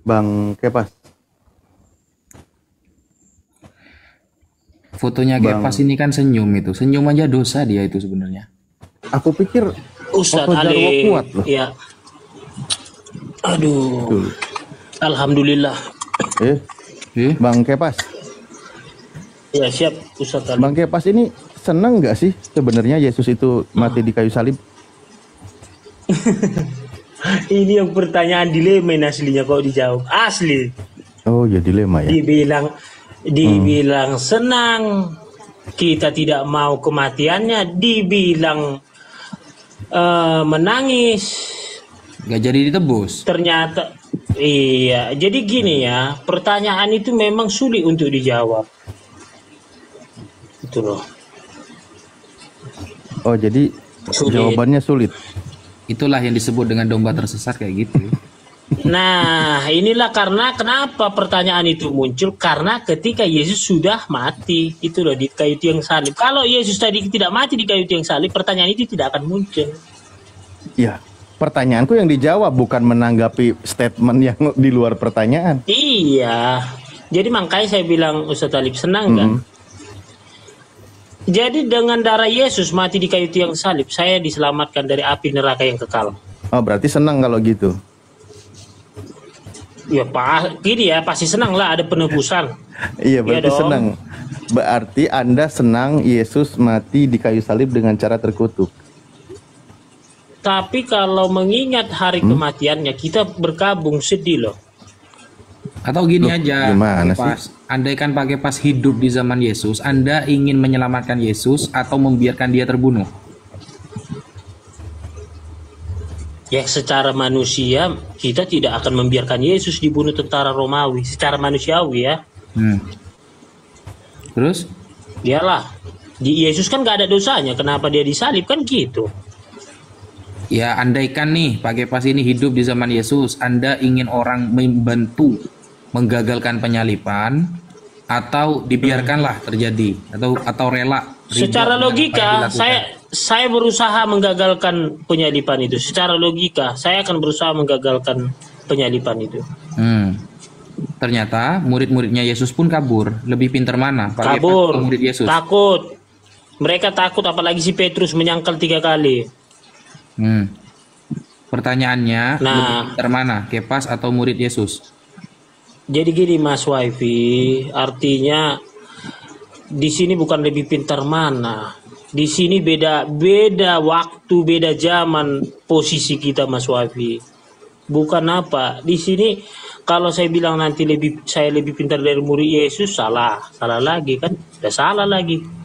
Bang Kepas. Fotonya Kepas ini kan senyum itu. Senyum aja dosa dia itu sebenarnya. Aku pikir Ustadz foto Jarwo Ali kuat loh. ya. Aduh. Alhamdulillah. Bang Kepas. Ya siap Ustadz Ali. Bang Kepas ini seneng nggak sih sebenarnya Yesus itu mati di kayu salib? Ini yang pertanyaan dilema aslinya kok dijawab. Asli. Oh ya dilema ya. Dibilang senang, kita tidak mau kematiannya, dibilang menangis, Gak jadi ditebus. ternyata iya. Jadi gini ya, pertanyaan itu memang sulit untuk dijawab. Itu loh. Oh jadi Sulit. jawabannya sulit. Itulah yang disebut dengan domba tersesat kayak gitu. Nah, inilah karena kenapa pertanyaan itu muncul, karena ketika Yesus sudah mati, itu loh di kayu tiang salib. Kalau Yesus tadi tidak mati di kayu tiang salib, pertanyaan itu tidak akan muncul. Ya, pertanyaanku yang dijawab bukan menanggapi statement yang di luar pertanyaan. Iya. Jadi makanya saya bilang Ustaz Talib senang kan? Jadi dengan darah Yesus mati di kayu tiang salib, saya diselamatkan dari api neraka yang kekal. Oh berarti senang kalau gitu. Ya Pak, gini ya, pasti senang lah ada penebusan. Iya berarti dong. senang. Berarti Anda senang Yesus mati di kayu salib dengan cara terkutuk. Tapi kalau mengingat hari kematiannya, kita berkabung sedih loh. Atau gini Loh, aja, gimana Kepas, andaikan Pak Kepas hidup di zaman Yesus, Anda ingin menyelamatkan Yesus atau membiarkan dia terbunuh? Ya secara manusia, kita tidak akan membiarkan Yesus dibunuh tentara Romawi. Secara manusiawi ya. Terus? Iyalah, Yesus kan gak ada dosanya, kenapa dia disalib kan gitu. Ya andaikan nih Pak Kepas ini hidup di zaman Yesus, Anda ingin orang membantu menggagalkan penyaliban atau dibiarkanlah terjadi atau rela. Secara logika saya berusaha menggagalkan penyaliban itu. Secara logika saya akan berusaha menggagalkan penyaliban itu. Ternyata murid-muridnya Yesus pun kabur. Lebih pintar mana? Pak Kepas Kabur, atau murid Yesus? takut. Mereka takut, apalagi si Petrus menyangkal 3 kali. Pertanyaannya, lebih pintar mana? Kepas atau murid Yesus? Jadi gini Mas Wifi, artinya di sini bukan lebih pintar mana. Di sini beda waktu, beda zaman posisi kita Mas Wifi. Bukan apa. Di sini kalau saya bilang nanti saya lebih pintar dari murid Yesus, salah lagi kan? Udah salah lagi.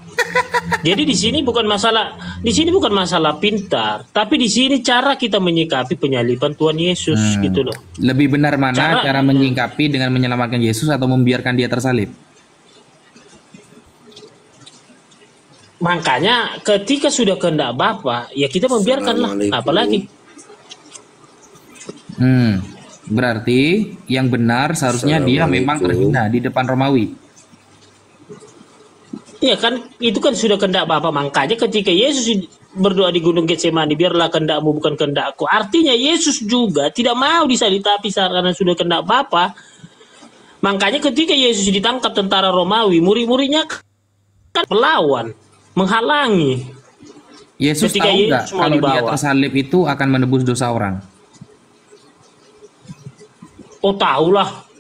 Jadi di sini bukan masalah pintar, tapi di sini cara kita menyikapi penyaliban Tuhan Yesus gitu loh. Lebih benar mana cara menyingkapi dengan menyelamatkan Yesus atau membiarkan dia tersalib? Makanya ketika sudah kehendak Bapa, ya kita membiarkanlah, apalagi. Berarti yang benar seharusnya dia memang terhina di depan Romawi. Ya kan, itu kan sudah kehendak Bapa. Makanya ketika Yesus berdoa di Gunung Getsemani, biarlah kehendakmu bukan kehendakku. Artinya Yesus juga tidak mau disalib, tapi karena sudah kehendak Bapa. Makanya ketika Yesus ditangkap tentara Romawi, murid-muridnya kan melawan, menghalangi. Yesus Ketika tahu nggak Yesus mau kalau dia dibawa. tersalib itu akan menebus dosa orang? Oh tahulah.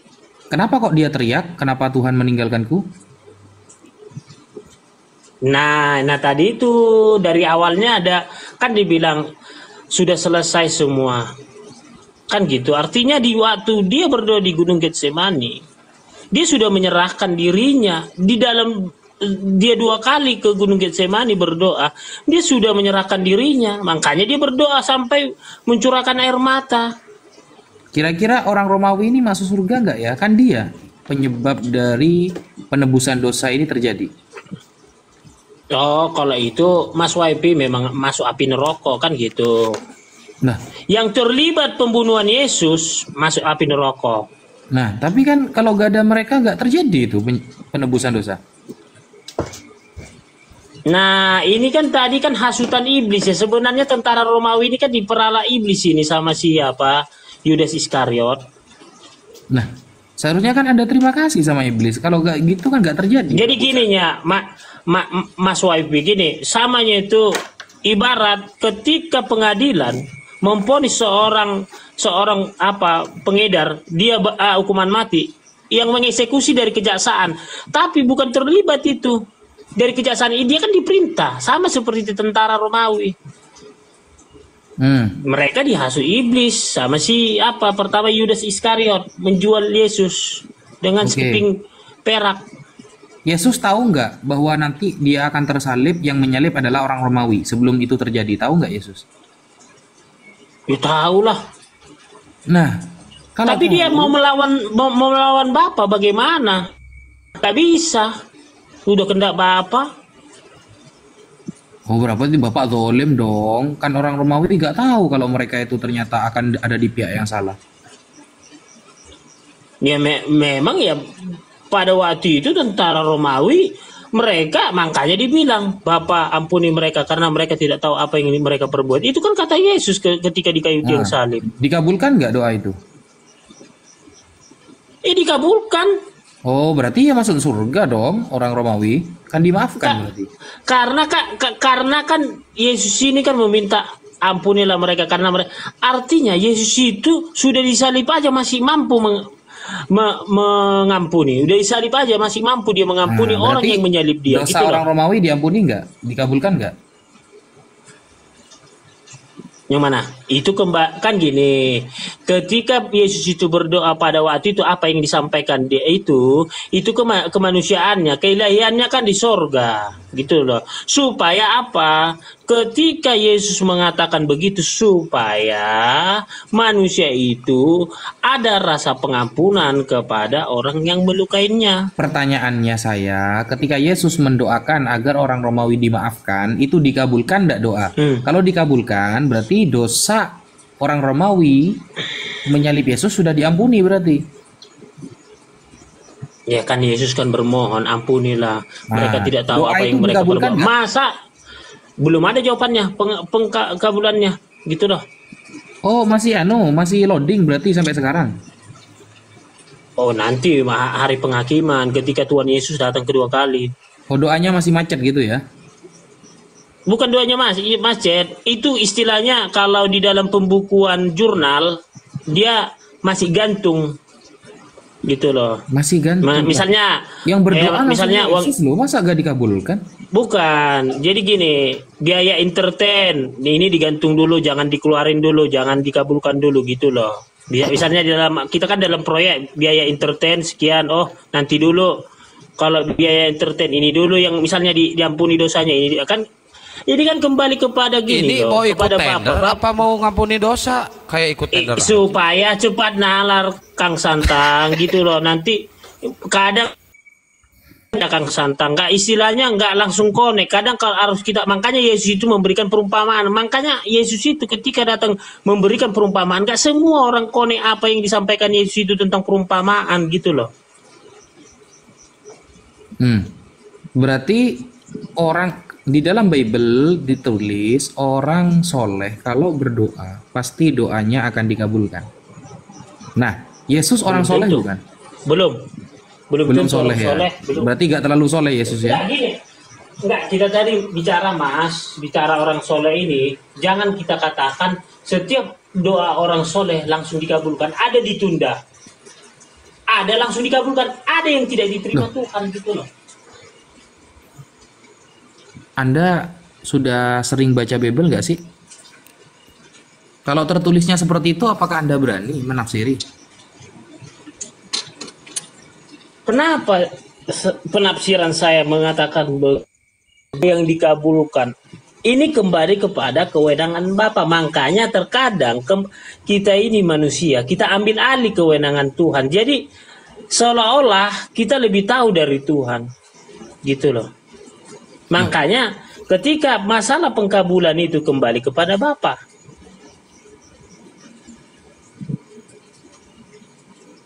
Kenapa kok dia teriak, kenapa Tuhan meninggalkanku? Nah tadi itu dari awalnya ada kan dibilang sudah selesai semua, kan gitu. Artinya di waktu dia berdoa di Gunung Getsemani, dia sudah menyerahkan dirinya di dalam. Dia 2 kali ke Gunung Getsemani berdoa, dia sudah menyerahkan dirinya. Makanya dia berdoa sampai mencurahkan air mata. Kira-kira orang Romawi ini masuk surga nggak ya? Kan dia penyebab dari penebusan dosa ini terjadi. Oh, kalau itu Mas YP memang masuk api neraka kan gitu. Nah, Yang terlibat pembunuhan Yesus masuk api neraka. nah, tapi kan kalau gak ada mereka nggak terjadi itu penebusan dosa. Nah, ini kan tadi kan hasutan iblis ya. Sebenarnya tentara Romawi ini kan diperalat iblis ini sama siapa? Yudas Iskariot. Nah, seharusnya kan Anda terima kasih sama iblis. Kalau nggak gitu kan nggak terjadi. Jadi gininya, Mas Waifi, gini, samanya itu ibarat ketika pengadilan memvonis seorang pengedar dia hukuman mati, yang mengeksekusi dari kejaksaan, tapi bukan terlibat itu dari kejaksaan ini, dia kan diperintah sama seperti tentara Romawi. Mereka dihasut iblis sama pertama Yudas Iskariot menjual Yesus dengan sekeping perak. Yesus tahu nggak bahwa nanti dia akan tersalib, yang menyalib adalah orang Romawi sebelum itu terjadi? Tahu nggak Yesus? Ya tahu lah. Nah, tapi dia mau melawan Bapa, bagaimana? Tak bisa. Udah kendak Bapa. Oh, berarti Bapak zalim dong. Kan orang Romawi nggak tahu kalau mereka itu ternyata akan ada di pihak yang salah. Ya memang ya pada waktu itu tentara Romawi, mereka makanya dibilang, Bapak ampuni mereka karena mereka tidak tahu apa yang mereka perbuat. Itu kan kata Yesus ketika di kayu tiang salib. Dikabulkan nggak doa itu? Dikabulkan. Oh, berarti ya masuk surga dong orang Romawi. Kan dimaafkan berarti. Karena kan Yesus ini kan meminta ampunilah mereka karena mereka. Artinya Yesus itu sudah disalib aja masih mampu mengampuni. Udah disalib aja masih mampu dia mengampuni orang yang menyalib dia. Dosa orang Romawi diampuni nggak? Dikabulkan nggak? Yang mana? Itu kan gini, ketika Yesus itu berdoa pada waktu itu, apa yang disampaikan dia itu kemanusiaannya, keilahiannya kan di sorga, gitu loh. Supaya apa? Ketika Yesus mengatakan begitu, supaya manusia itu ada rasa pengampunan kepada orang yang melukainya. Pertanyaannya saya, ketika Yesus mendoakan agar orang Romawi dimaafkan, itu dikabulkan enggak doa? Kalau dikabulkan, berarti dosa orang Romawi menyalib Yesus sudah diampuni berarti. Ya kan Yesus kan bermohon, ampunilah. Mereka tidak tahu apa yang mereka perbuat. Masa belum ada jawabannya, pengkabulannya, gitu loh. Oh, masih loading berarti sampai sekarang. Oh, nanti hari penghakiman ketika Tuhan Yesus datang kedua kali. Oh, doanya masih macet gitu ya? Bukan doanya macet, itu istilahnya kalau di dalam pembukuan jurnal dia masih gantung. Gitu loh. Masih gantung. Misalnya yang berdoa misalnya Yesus loh, masa gak dikabulkan? Bukan. Jadi gini, biaya entertain ini digantung dulu, jangan dikeluarin dulu, jangan dikabulkan dulu gitu loh. Misalnya kita kan dalam proyek biaya entertain sekian, nanti dulu kalau biaya entertain ini dulu yang misalnya diampuni dosanya, ini kan kembali kepada gini ini loh, mau ikut kepada tender apa mau ngampuni dosa kayak ikut tender supaya cepat nalar Kang Santang gitu loh. Nanti kadang ada Kang Santang istilahnya nggak langsung connect, kadang kalau harus kita, makanya Yesus itu memberikan perumpamaan. Makanya Yesus itu ketika datang memberikan perumpamaan, nggak semua orang connect apa yang disampaikan Yesus itu tentang perumpamaan gitu loh. Berarti orang di dalam Bible ditulis orang soleh kalau berdoa pasti doanya akan dikabulkan. Nah, Yesus orang soleh bukan? Belum soleh ya. Belum. Berarti gak terlalu soleh Yesus ya? Enggak, kita tadi bicara orang soleh ini, jangan kita katakan setiap doa orang soleh langsung dikabulkan. Ada ditunda, ada langsung dikabulkan, ada yang tidak diterima Tuhan gitu loh. Anda sudah sering baca Bible nggak sih? Kalau tertulisnya seperti itu, apakah Anda berani menafsiri? Kenapa penafsiran saya mengatakan yang dikabulkan? Ini kembali kepada kewenangan Bapa. Makanya terkadang kita ini manusia, kita ambil alih kewenangan Tuhan. Jadi seolah-olah kita lebih tahu dari Tuhan, gitu loh. Makanya ketika masalah pengkabulan itu kembali kepada Bapa.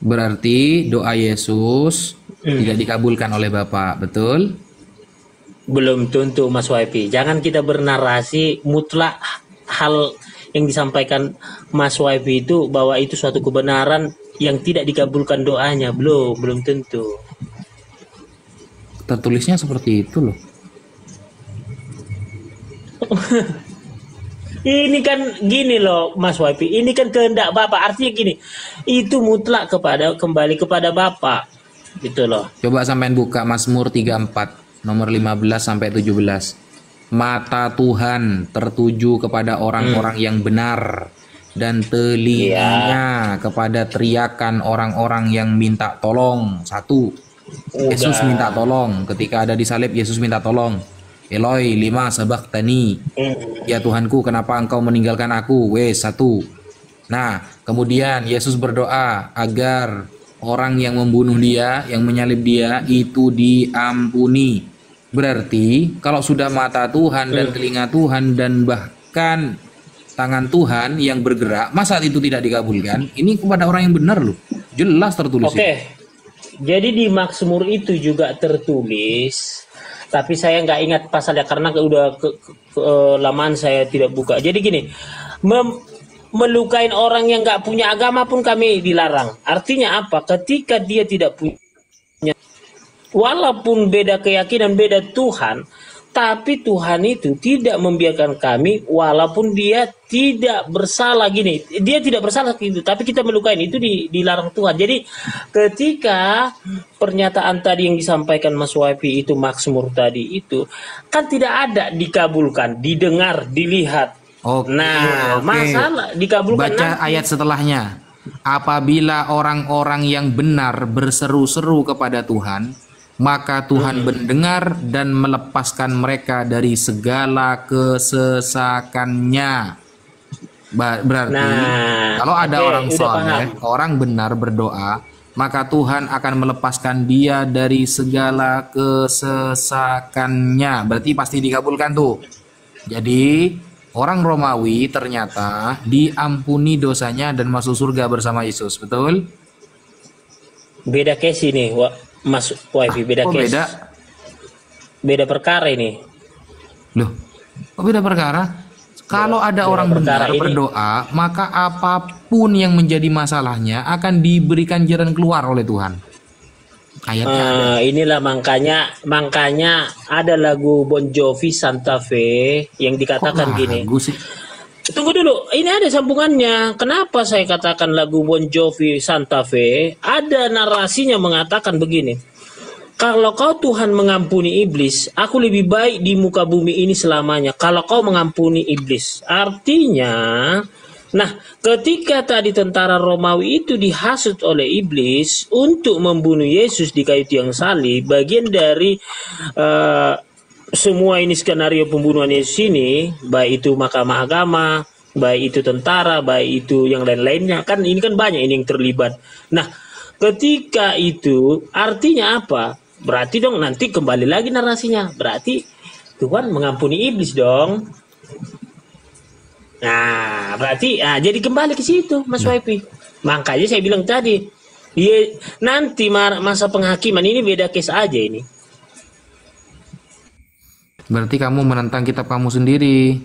Berarti doa Yesus tidak dikabulkan oleh Bapa, betul? Belum tentu Mas Waifi. Jangan kita bernarasi mutlak hal yang disampaikan Mas Waifi itu bahwa itu suatu kebenaran yang tidak dikabulkan doanya? Belum tentu. Tertulisnya seperti itu loh. Ini kan gini loh Mas Wapi, ini kan kehendak Bapak. Artinya gini, itu mutlak kembali kepada Bapak. Gitu loh. Coba sampean buka Mazmur 34 nomor 15 sampai 17. Mata Tuhan tertuju kepada orang-orang yang benar dan telinganya kepada teriakan orang-orang yang minta tolong. Satu, Yesus minta tolong. Ketika ada di salib, Yesus minta tolong. Eloi lima sabachthani. Ya Tuhanku, kenapa engkau meninggalkan aku? Wes, satu. Nah, kemudian Yesus berdoa agar orang yang membunuh dia, yang menyalib dia, itu diampuni. Berarti kalau sudah mata Tuhan dan telinga Tuhan dan bahkan tangan Tuhan yang bergerak, masa itu tidak dikabulkan? Ini kepada orang yang benar loh. Jelas tertulis. Oke. Jadi di Mazmur itu juga tertulis, tapi saya nggak ingat pasalnya karena udah lamaan saya tidak buka. Jadi gini, melukain orang yang nggak punya agama pun kami dilarang. Artinya apa? Ketika dia tidak punya, walaupun beda keyakinan, beda Tuhan, tapi Tuhan itu tidak membiarkan kami walaupun dia tidak bersalah gini. Dia tidak bersalah gitu, tapi kita melukain itu dilarang Tuhan. Jadi ketika pernyataan tadi yang disampaikan Mas Wafi itu Mazmur tadi itu kan tidak ada dikabulkan, didengar, dilihat. Masalah dikabulkan. Baca nanti. ayat setelahnya. Apabila orang-orang yang benar berseru-seru kepada Tuhan, maka Tuhan mendengar dan melepaskan mereka dari segala kesesakannya. Berarti kalau ada orang soleh, orang benar berdoa, maka Tuhan akan melepaskan dia dari segala kesesakannya. Berarti pasti dikabulkan tuh. Jadi orang Romawi ternyata diampuni dosanya dan masuk surga bersama Yesus, betul? Beda case ini, Mas Wifi, beda case. Beda perkara ini. Loh, kok beda perkara? Kalau ada orang benar berdoa, maka apapun yang menjadi masalahnya akan diberikan jalan keluar oleh Tuhan. Ayatnya inilah makanya ada lagu Bon Jovi Santa Fe yang dikatakan gini. Tunggu dulu, ini ada sambungannya. Kenapa saya katakan lagu Bon Jovi Santa Fe? Ada narasinya mengatakan begini. Kalau kau Tuhan mengampuni iblis, aku lebih baik di muka bumi ini selamanya. Kalau kau mengampuni iblis. Artinya, nah ketika tadi tentara Romawi itu dihasut oleh iblis untuk membunuh Yesus di kayu tiang salib, bagian dari semua ini skenario pembunuhan Yesus ini, baik itu mahkamah agama, baik itu tentara, baik itu yang lain-lainnya, kan ini kan banyak ini yang terlibat. Nah, ketika itu artinya apa? Berarti dong nanti kembali lagi narasinya. Berarti Tuhan mengampuni iblis dong. Nah, berarti jadi kembali ke situ, Mas Wifi. Makanya saya bilang tadi, nanti masa penghakiman ini beda case aja ini. Berarti kamu menentang kitab kamu sendiri.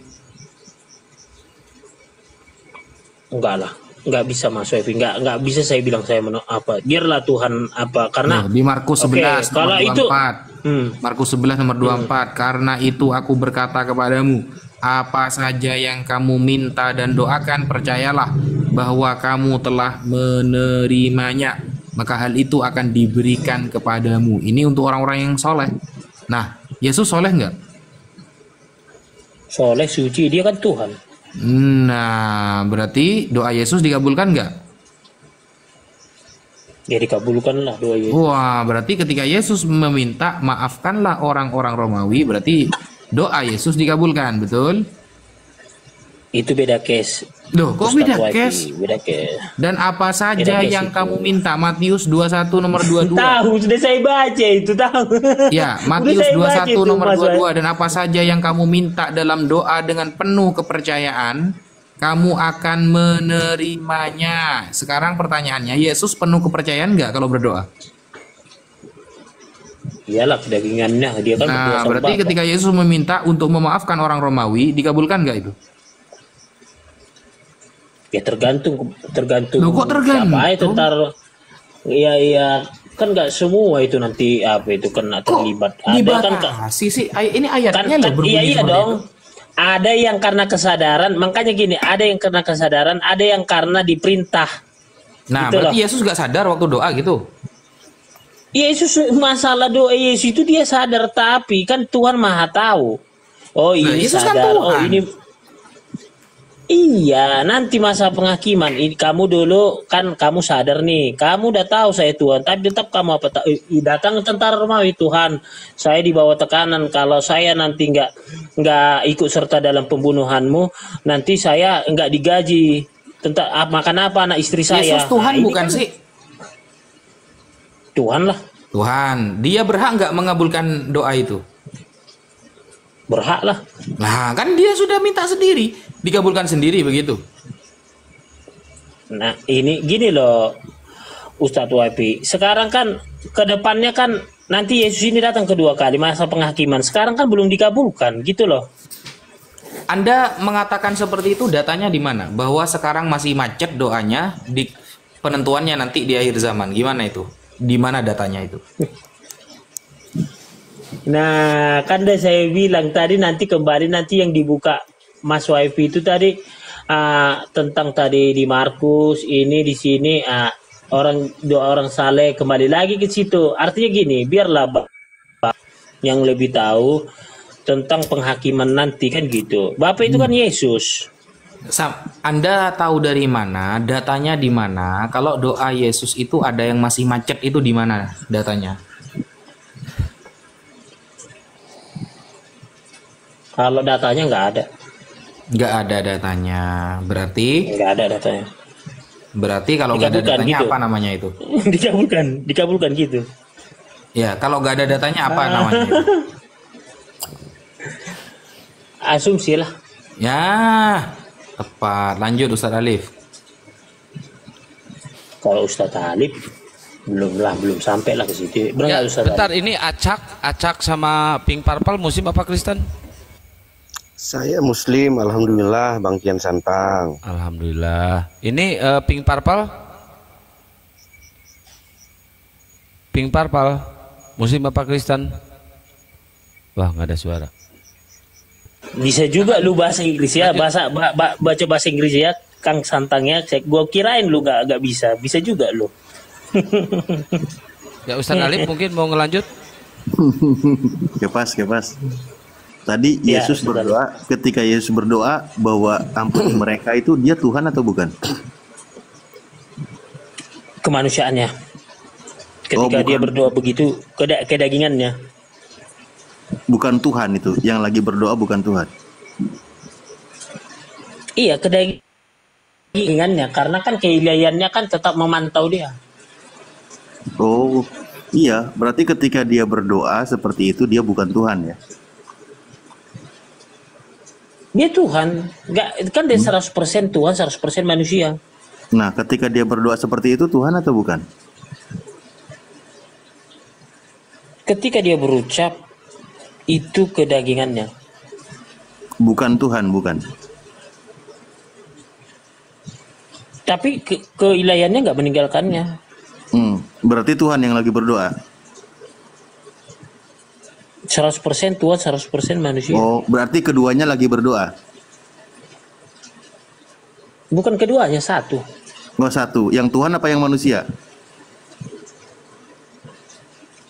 Enggak lah, enggak bisa Mas Wifi, enggak bisa saya bilang saya apa. Biarlah Tuhan apa karena di Markus 11 kalau nomor 24. itu Markus 11 nomor 24. Karena itu aku berkata kepadamu, apa saja yang kamu minta dan doakan, percayalah bahwa kamu telah menerimanya, maka hal itu akan diberikan kepadamu. Ini untuk orang-orang yang soleh. Nah, Yesus soleh enggak? Soleh, suci, dia kan Tuhan. Nah, berarti doa Yesus dikabulkan nggak? Ya dikabulkan lah doa Yesus. Wah, berarti ketika Yesus meminta maafkanlah orang-orang Romawi, berarti doa Yesus dikabulkan, betul? Itu beda case. Loh, kok Ustaz beda Wifi, case? beda case. Dan apa saja Beda case yang itu. kamu minta? Matius 21 nomor 22. Tahu, sudah saya baca itu, tahu. Ya, Udah Matius saya baca 21 itu, nomor Mas 22. Dan apa saja yang kamu minta dalam doa dengan penuh kepercayaan, kamu akan menerimanya. Sekarang pertanyaannya, Yesus penuh kepercayaan nggak kalau berdoa? Iyalah kedagingannya, dia kan berdoa Nah, sama berarti Bapa. ketika Yesus meminta untuk memaafkan orang Romawi, dikabulkan nggak itu? Ya tergantung Loh, kok tergantung? siapa itu ntar. Iya kan nggak semua itu nanti apa itu kena terlibat. Ada kan Dibatasi sih. Ini kan, ayatnya loh berbunyi iya seperti dong. itu. Ada yang karena kesadaran, makanya gini, ada yang karena kesadaran, ada yang karena diperintah. Nah, Gitu berarti loh. Yesus gak sadar waktu doa gitu. Yesus, masalah doa Yesus itu dia sadar, tapi kan Tuhan Maha tahu. Oh Nah, ini Yesus kan sadar, oh Tuhan. ini iya, nanti masa penghakiman. Ini kamu dulu kan kamu sadar nih, kamu udah tahu saya Tuhan, tapi tetap kamu apa datang tentara Romawi, Tuhan, saya di bawah tekanan. Kalau saya nanti nggak ikut serta dalam pembunuhanmu, nanti saya nggak digaji. Makan apa anak istri saya? Yesus Tuhan Nah, ini bukan kan sih? Tuhan lah, Tuhan. Dia berhak nggak mengabulkan doa itu? berhak lah. Nah, kan dia sudah minta sendiri, dikabulkan sendiri begitu. Nah ini gini loh, Ustadz Wapi. Sekarang kan ke depannya kan nanti Yesus ini datang kedua kali masa penghakiman. Sekarang kan belum dikabulkan gitu loh. Anda mengatakan seperti itu, datanya di mana? Bahwa sekarang masih macet doanya, di penentuannya nanti di akhir zaman. Gimana itu? Di mana datanya itu? Nah kan udah saya bilang tadi, nanti kembali nanti yang dibuka Mas Wifi itu tadi tentang tadi di Markus ini di sini dua orang saleh kembali lagi ke situ. Artinya gini, biarlah Bapak yang lebih tahu tentang penghakiman nanti kan gitu. Bapak itu kan Yesus. Anda tahu dari mana? Datanya di mana? Kalau doa Yesus itu ada yang masih macet itu di mana datanya? Kalau datanya nggak ada. Nggak ada datanya. Berarti Nggak ada datanya. kalau nggak ada Dikabulkan datanya gitu. apa namanya itu? dikabulkan gitu. Ya, kalau nggak ada datanya apa namanya itu? Asumsi lah. Ya, tepat. Lanjut Ustadz Alif. Kalau Ustadz Alif belum sampai lah ke situ. Benar Ya, nggak Ustadz bentar, Alif? ini Acak sama Pink Purple Muslim apa Kristen? Saya Muslim, alhamdulillah, Bang Kian Santang. Alhamdulillah. Ini Pink Purple. Pink Purple Muslim apa Kristen? Wah, nggak ada suara. Bisa juga lu bahasa Inggris ya, baca bahasa Inggris ya, Kang Santangnya. Gua kirain lu nggak bisa. Bisa juga lu. Ya Ustadz Alif mungkin mau ngelanjut. Kepas. Tadi Ya, Yesus sudah. berdoa, ketika Yesus berdoa bahwa ampuni mereka itu, dia Tuhan atau bukan? Kemanusiaannya. Ketika bukan. dia berdoa begitu, kedagingannya. Bukan Tuhan itu, yang lagi berdoa bukan Tuhan. Iya, kedagingannya. Karena kan keilahiannya kan tetap memantau dia. Oh, iya, berarti ketika dia berdoa seperti itu, dia bukan Tuhan ya? Dia Tuhan. Nggak, kan dia 100% Tuhan, 100% manusia. Nah, ketika dia berdoa seperti itu, Tuhan atau bukan? Ketika dia berucap, itu kedagingannya. Bukan Tuhan, bukan. Tapi keilahiannya nggak meninggalkannya. Berarti Tuhan yang lagi berdoa. 100% Tuhan, 100% manusia. Oh, berarti keduanya lagi berdoa. Bukan keduanya, satu. Nggak satu, yang Tuhan apa yang manusia?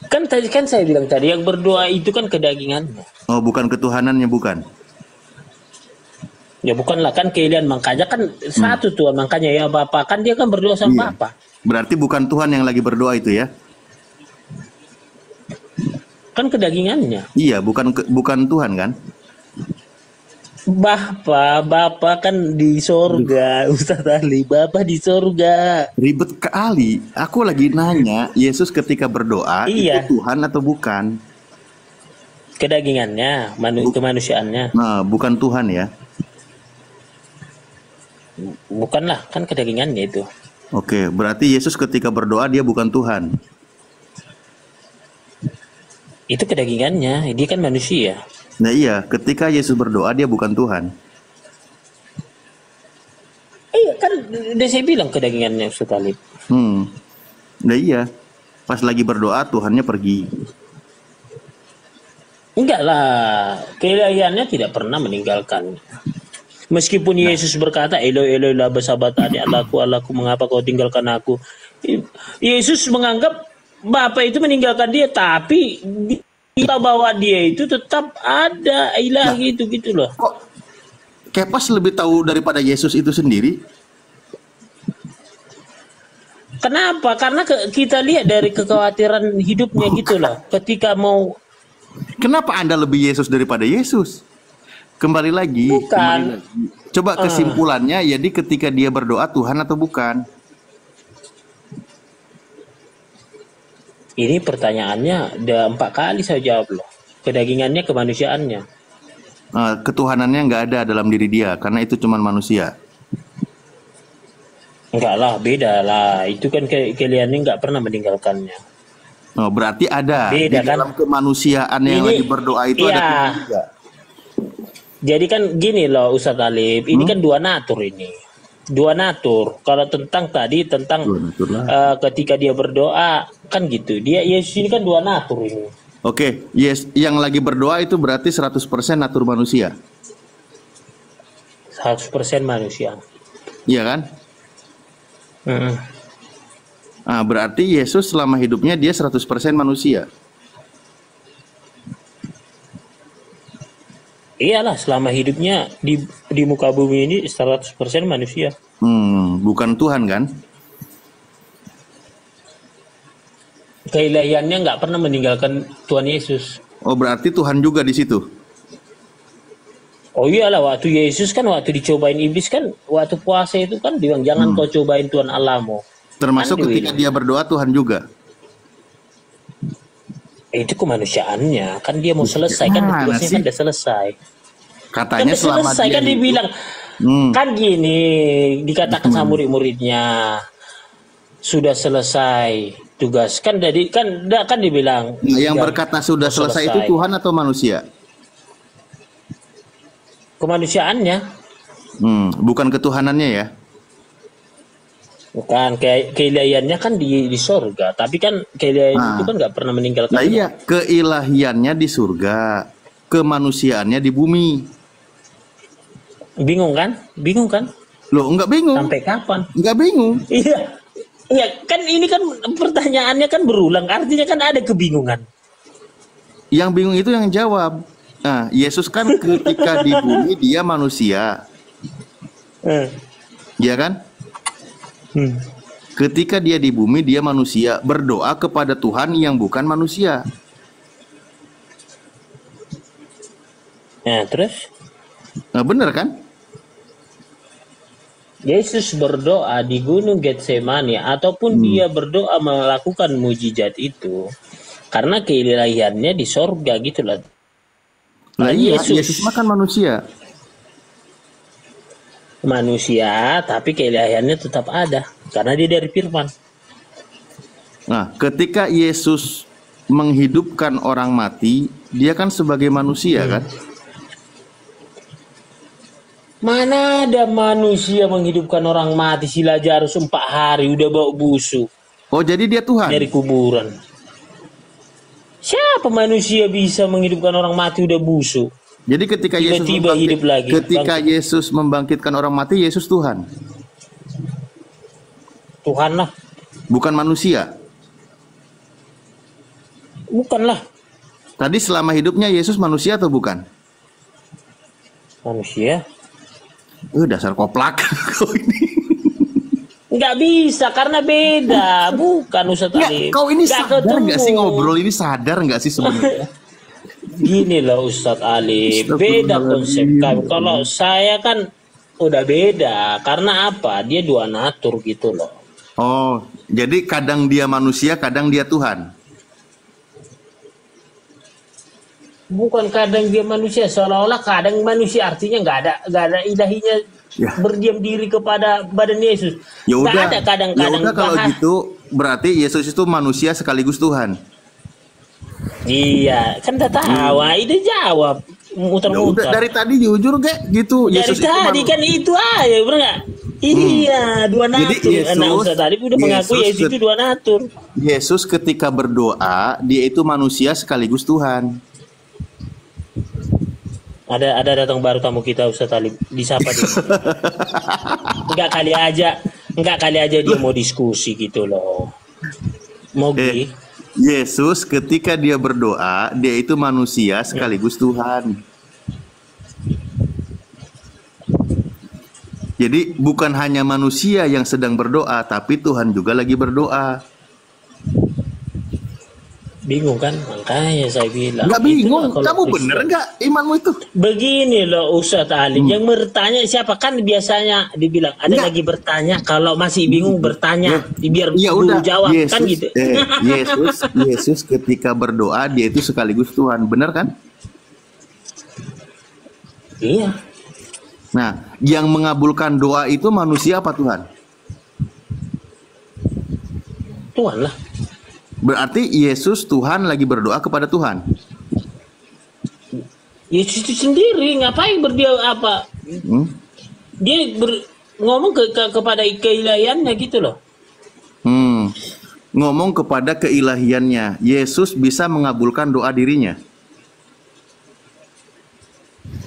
Kan tadi kan saya bilang tadi, yang berdoa itu kan kedagingannya. Oh, bukan ketuhanannya, bukan. Ya bukanlah, kan keilahian, makanya kan satu Tuhan, makanya ya Bapa kan dia kan berdoa sama Iya. Bapa. Berarti bukan Tuhan yang lagi berdoa itu ya? Kan kedagingannya. Iya, bukan Tuhan kan? Bapa kan di sorga, Ustaz Ali. Bapa di sorga. Ribet kali. Aku lagi nanya, Yesus ketika berdoa Iya. itu Tuhan atau bukan? Kedagingannya, kemanusiaannya. Nah, bukan Tuhan ya. Bukanlah, kan kedagingannya itu. Oke, berarti Yesus ketika berdoa dia bukan Tuhan. Itu kedagingannya, dia kan manusia. Nah iya, ketika Yesus berdoa dia bukan Tuhan. Iya kan, udah saya bilang kedagingannya Ustaz Talib. Nah iya, pas lagi berdoa Tuhannya pergi. Enggak lah, keilahiannya tidak pernah meninggalkan. Meskipun Yesus berkata, Eloi, Eloi, lama sabachthani, Allahku, mengapa kau tinggalkan aku? Yesus menganggap Bapa itu meninggalkan dia, tapi kita bahwa dia itu tetap ada ilahi itu gitu loh. Kok Kepas lebih tahu daripada Yesus itu sendiri? Kenapa? Karena kita lihat dari kekhawatiran hidupnya gitu loh. Ketika mau... Kenapa Anda lebih Yesus daripada Yesus? Kembali lagi. Bukan. Coba kesimpulannya, jadi ketika dia berdoa Tuhan atau bukan? Ini pertanyaannya udah 4 kali saya jawab loh. Kedagingannya, kemanusiaannya. Ketuhanannya nggak ada dalam diri dia, karena itu cuma manusia. Enggak lah, beda lah. Itu kan kalian nggak pernah meninggalkannya. Oh, berarti ada. Beda, di kan? dalam kemanusiaan yang lagi berdoa itu ada Tuhan juga. Jadi kan gini loh Ustaz Talib, ini kan dua natur ini. Dua natur. Kalau tentang tadi tentang ketika dia berdoa kan gitu. Dia Yesus ini kan dua natur ini. Oke, yes, yang lagi berdoa itu berarti 100% natur manusia. 100% manusia. Iya kan? Nah, berarti Yesus selama hidupnya dia 100% manusia. Iyalah, selama hidupnya di muka bumi ini 100% manusia. Bukan Tuhan kan? Keilahiannya nggak pernah meninggalkan Tuhan Yesus. Oh, berarti Tuhan juga di situ. Oh iyalah, waktu Yesus kan waktu dicobain iblis kan, waktu puasa itu kan bilang jangan kau cobain Tuhan Allahmu. Termasuk kan ketika dia berdoa Tuhan juga. Itu kemanusiaannya, kan dia mau selesai kan tugasnya kan udah selesai. Katanya kan selama selesai dia kan dibilang kan gini dikatakan sama murid-muridnya sudah selesai tugas kan jadi kan dibilang. Yang berkata sudah selesai itu Tuhan atau manusia? Kemanusiaannya. Bukan ketuhanannya ya? Bukan, keilahiannya kan di surga, tapi kan keilahian itu kan nggak pernah meninggalkan. Nah iya, keilahiannya di surga, kemanusiaannya di bumi. Bingung kan? Bingung kan? Loh, nggak bingung. Sampai kapan? Nggak bingung. Iya. Iya, kan ini kan pertanyaannya kan berulang, artinya kan ada kebingungan. Yang bingung itu yang jawab. Nah, Yesus kan ketika di bumi dia manusia. Iya kan? Ketika dia di bumi dia manusia, berdoa kepada Tuhan yang bukan manusia. Nah, terus? Nah, bener kan? Yesus berdoa di Gunung Getsemani ataupun dia berdoa melakukan mujizat itu karena keilahiannya di sorga gitu lah. Nah, iya, Yesus makan manusia. Manusia, tapi keilahiannya tetap ada karena dia dari firman. Nah, ketika Yesus menghidupkan orang mati, dia kan sebagai manusia kan? Mana ada manusia menghidupkan orang mati? Si Lazarus 4 hari udah bau busuk. Oh, jadi dia Tuhan? Dari kuburan. Siapa manusia bisa menghidupkan orang mati udah busuk? Jadi ketika tiba-tiba hidup lagi. Ketika Yesus membangkitkan orang mati, Yesus Tuhan. Tuhan lah. Bukan manusia. Bukan lah. Tadi selama hidupnya Yesus manusia atau bukan? Manusia. Dasar koplak. Nggak bisa karena beda. Bukan Ustaz Ali. Kau ini sadar nggak sih ngobrol ini, sadar nggak sih sebenarnya? Gini loh Ustadz Ali, beda konsep kami. Kalau saya kan udah beda, karena apa? Dia dua natur gitu loh. Oh, jadi kadang dia manusia, kadang dia Tuhan. Bukan kadang dia manusia, seolah-olah kadang manusia artinya nggak ada ilahinya berdiam diri kepada badan Yesus. Ya udah, nggak ada kadang-kadang. Ya udah kalau gitu berarti Yesus itu manusia sekaligus Tuhan. Iya, kan udah tahu, itu jawab. Ya udah muter-muter. dari tadi jujur kayak gitu. Dari Yesus itu tadi kan itu aja, bener nggak? Iya, dua Jadi natur. Yesus- Anak Ustaz tadi udah mengakui Yesus Yesus itu dua natur. Yesus ketika berdoa, dia itu manusia sekaligus Tuhan. Ada datang baru tamu kita Ustaz Talib, disapa dia. Enggak kali aja dia mau diskusi gitu loh. Mogi. Yesus ketika dia berdoa, dia itu manusia sekaligus Tuhan. Jadi bukan hanya manusia yang sedang berdoa, tapi Tuhan juga lagi berdoa. Bingung kan? Makanya saya bilang. Nggak bingung, Itulah kalau kamu Kristen. bener nggak imanmu itu? Begini loh Ustaz Talib, yang bertanya siapa kan biasanya dibilang ada Enggak. lagi bertanya, kalau masih bingung bertanya, biar Ya guru udah, jawab Yesus, kan gitu. Yesus ketika berdoa dia itu sekaligus Tuhan, benar kan? Iya. Nah, yang mengabulkan doa itu manusia apa Tuhan? Tuhan lah. Berarti Yesus Tuhan lagi berdoa kepada Tuhan. Yesus itu sendiri ngapain berdia apa? Hmm? Dia ngomong kepada keilahiannya gitu loh. Ngomong kepada keilahiannya, Yesus bisa mengabulkan doa dirinya.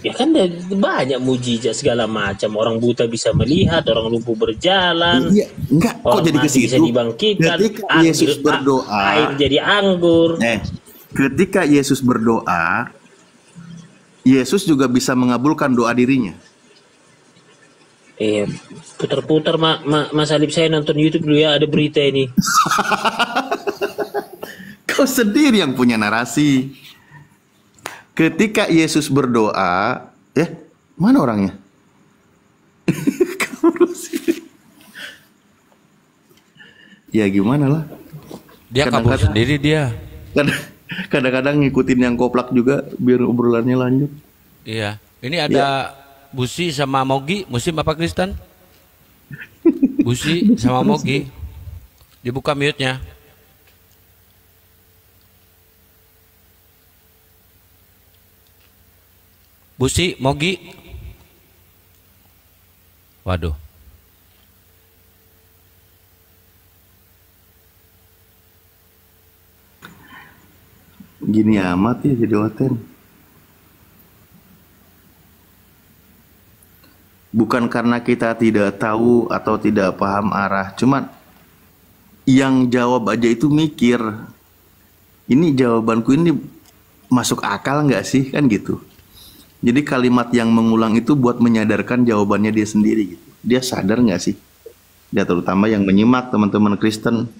Ya kan ada banyak mujizat segala macam. Orang buta bisa melihat, orang lumpuh berjalan. Iya, enggak kok Orang jadi ke mati bisa situ. dibangkitkan. Ketika Yesus berdoa, air jadi anggur. ketika Yesus berdoa, Yesus juga bisa mengabulkan doa dirinya. Putar-putar Mas Alip, saya nonton YouTube dulu ya, ada berita ini. Kau sendiri yang punya narasi. Ketika Yesus berdoa, mana orangnya? Kamu sih. Ya gimana lah. Dia kabur sendiri dia. Kadang-kadang ngikutin yang koplak juga biar obrolannya lanjut. Iya. Ini ada Busi sama Mogi, Muslim apa Kristen? Busi sama Mogi. Dibuka mute-nya. Busi, Mogi. Waduh. Gini amat ya jadi oten. Bukan karena kita tidak tahu atau tidak paham arah, cuman yang jawab aja itu mikir, ini jawabanku ini masuk akal nggak sih, kan gitu. Jadi kalimat yang mengulang itu buat menyadarkan jawabannya dia sendiri gitu. Dia sadar nggak sih? Dia terutama yang menyimak teman-teman Kristen,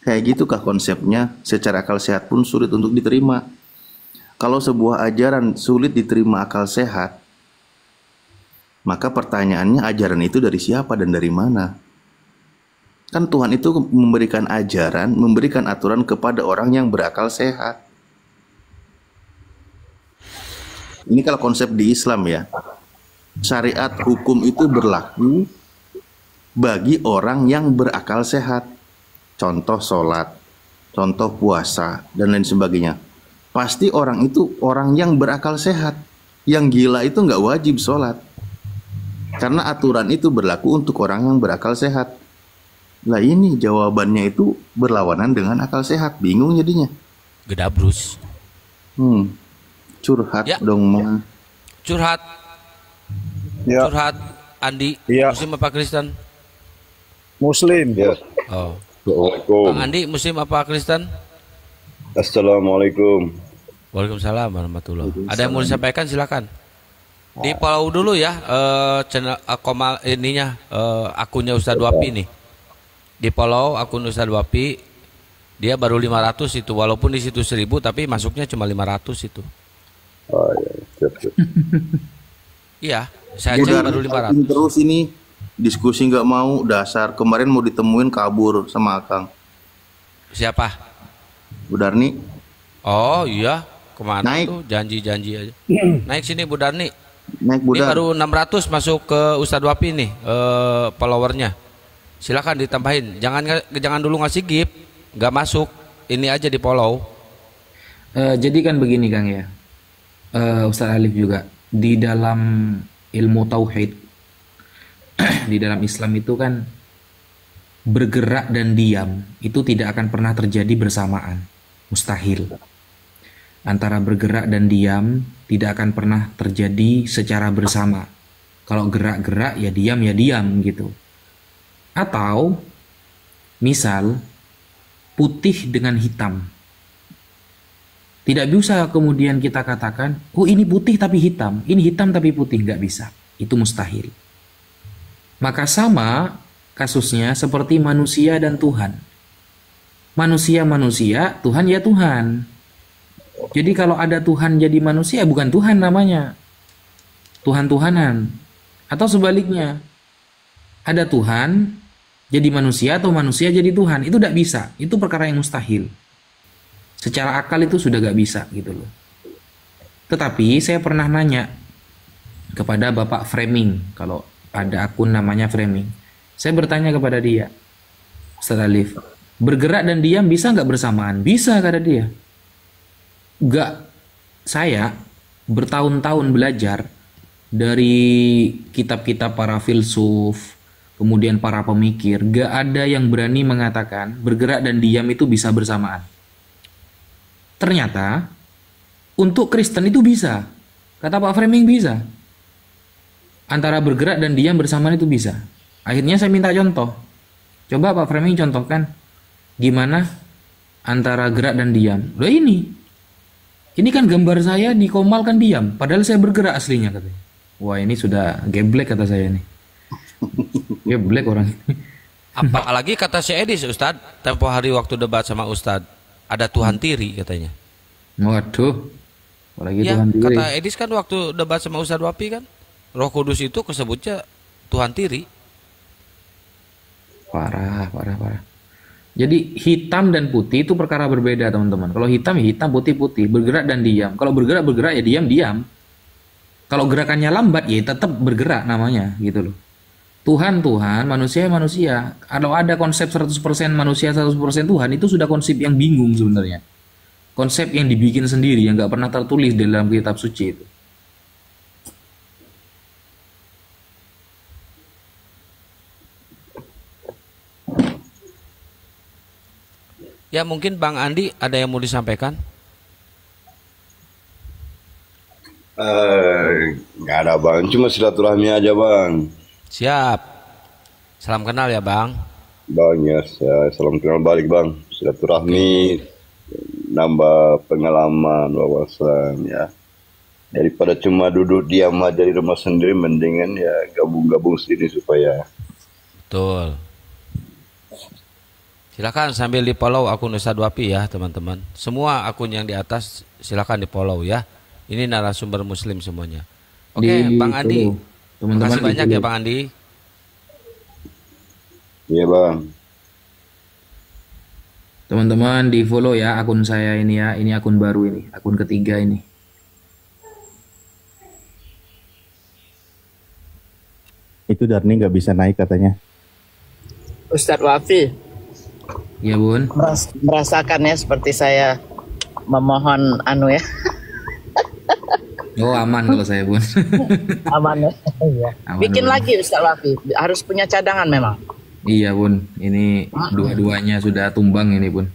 kayak gitukah konsepnya? Secara akal sehat pun sulit untuk diterima. Kalau sebuah ajaran sulit diterima akal sehat, maka pertanyaannya ajaran itu dari siapa dan dari mana? Kan Tuhan itu memberikan ajaran, memberikan aturan kepada orang yang berakal sehat. Ini kalau konsep di Islam ya, syariat hukum itu berlaku bagi orang yang berakal sehat. Contoh sholat, contoh puasa, dan lain sebagainya. Pasti orang itu orang yang berakal sehat. Yang gila itu nggak wajib sholat. Karena aturan itu berlaku untuk orang yang berakal sehat. Lah ini jawabannya itu berlawanan dengan akal sehat. Bingung jadinya. Gedabrus. Curhat Ya. dong mah. Curhat. Ya. Curhat. Andi. Ya. Muslim apa Kristen? Muslim. Ya. Oh. Assalamualaikum. Bang Andi, Muslim apa Kristen? Assalamualaikum. Waalaikumsalam warahmatullahi wabarakatuh. Ada yang mau disampaikan silakan. Di follow dulu ya channel komal ininya akunnya Ustadz Wapi nih. Di follow akun Ustadz Wapi. Dia baru 500 itu, walaupun di situ 1000 tapi masuknya cuma 500 itu. Oh, ya. Siap. Iya, saya aja baru 500. Terus ini diskusi nggak mau, dasar kemarin mau ditemuin kabur sama Akang. Siapa? Bu Darni. Oh iya, kemana Naik. tuh janji-janji aja. Naik sini Bu Darni. Naik Bu Ini Dar. baru 600 masuk ke Ustadz Wapi nih followernya. Silakan ditambahin. Jangan dulu ngasih gift, nggak masuk. Ini aja di follow. Jadi kan begini Kang ya. Ustaz Alif juga di dalam ilmu tauhid di dalam Islam itu kan bergerak dan diam itu tidak akan pernah terjadi bersamaan, mustahil. Antara bergerak dan diam tidak akan pernah terjadi secara bersama. Kalau gerak-gerak ya diam gitu. Atau misal putih dengan hitam. Tidak bisa kemudian kita katakan, oh ini putih tapi hitam, ini hitam tapi putih, nggak bisa. Itu mustahil. Maka sama kasusnya seperti manusia dan Tuhan. Manusia, Tuhan ya Tuhan. Jadi kalau ada Tuhan jadi manusia, bukan Tuhan namanya. Tuhan-Tuhanan. Atau sebaliknya, ada Tuhan jadi manusia atau manusia jadi Tuhan. Itu tidak bisa. Itu perkara yang mustahil. Secara akal itu sudah gak bisa gitu loh. Tetapi saya pernah nanya kepada Bapak Framing, kalau ada akun namanya Framing, saya bertanya kepada dia, Ustaz Alif, bergerak dan diam bisa nggak bersamaan? Bisa, kata dia. Gak, saya bertahun-tahun belajar dari kitab-kitab para filsuf, kemudian para pemikir, gak ada yang berani mengatakan bergerak dan diam itu bisa bersamaan. Ternyata untuk Kristen itu bisa. Kata Pak Framing bisa. Antara bergerak dan diam bersamaan itu bisa. Akhirnya saya minta contoh. Coba Pak Framing contohkan gimana antara gerak dan diam. Loh ini. Ini kan gambar saya di Komal kan diam, padahal saya bergerak aslinya katanya. Wah, ini sudah geblek kata saya nih. Geblek orang ini. Apalagi kata si Edis, Ustadz, tempo hari waktu debat sama Ustadz, ada Tuhan tiri katanya. Waduh. Apalagi Ya, Tuhan diri. kata Edis kan waktu debat sama Ustadz Wapi kan, Roh Kudus itu kesebutnya Tuhan tiri. Parah. Jadi hitam dan putih itu perkara berbeda teman-teman. Kalau hitam ya hitam, putih. Bergerak dan diam. Kalau bergerak ya diam. Kalau gerakannya lambat ya tetap bergerak namanya gitu loh. Tuhan, manusia. Kalau ada konsep 100% manusia, 100% Tuhan, itu sudah konsep yang bingung sebenarnya. Konsep yang dibikin sendiri, yang nggak pernah tertulis di dalam kitab suci itu. Ya mungkin Bang Andi ada yang mau disampaikan? Nggak ada bang, cuma silaturahmi aja bang. Siap. Salam kenal ya Bang. Bang ya, salam kenal balik bang. Silaturahmi, nambah pengalaman, wawasan ya. Daripada cuma duduk diam aja di rumah sendiri, mendingan ya gabung-gabung sini supaya. Betul. Silakan sambil di follow akun Ustadz Wapi ya teman-teman. Semua akun yang di atas silakan di follow ya. Ini narasumber muslim semuanya. Oke, Bang Andi. Terima kasih banyak ya Bang Andi. Iya bang. Teman-teman di follow ya akun saya ini ya. Ini akun baru ini. Akun ketiga ini. Itu Darni nggak bisa naik katanya. Ustadz Wafi, Ya bun. merasakannya seperti saya memohon ya. Oh aman kalau saya bun. Aman ya. Iya. Aman, Bikin aman. lagi Ustadz Wafi, harus punya cadangan memang. Iya bun. Ini dua-duanya sudah tumbang ini bun.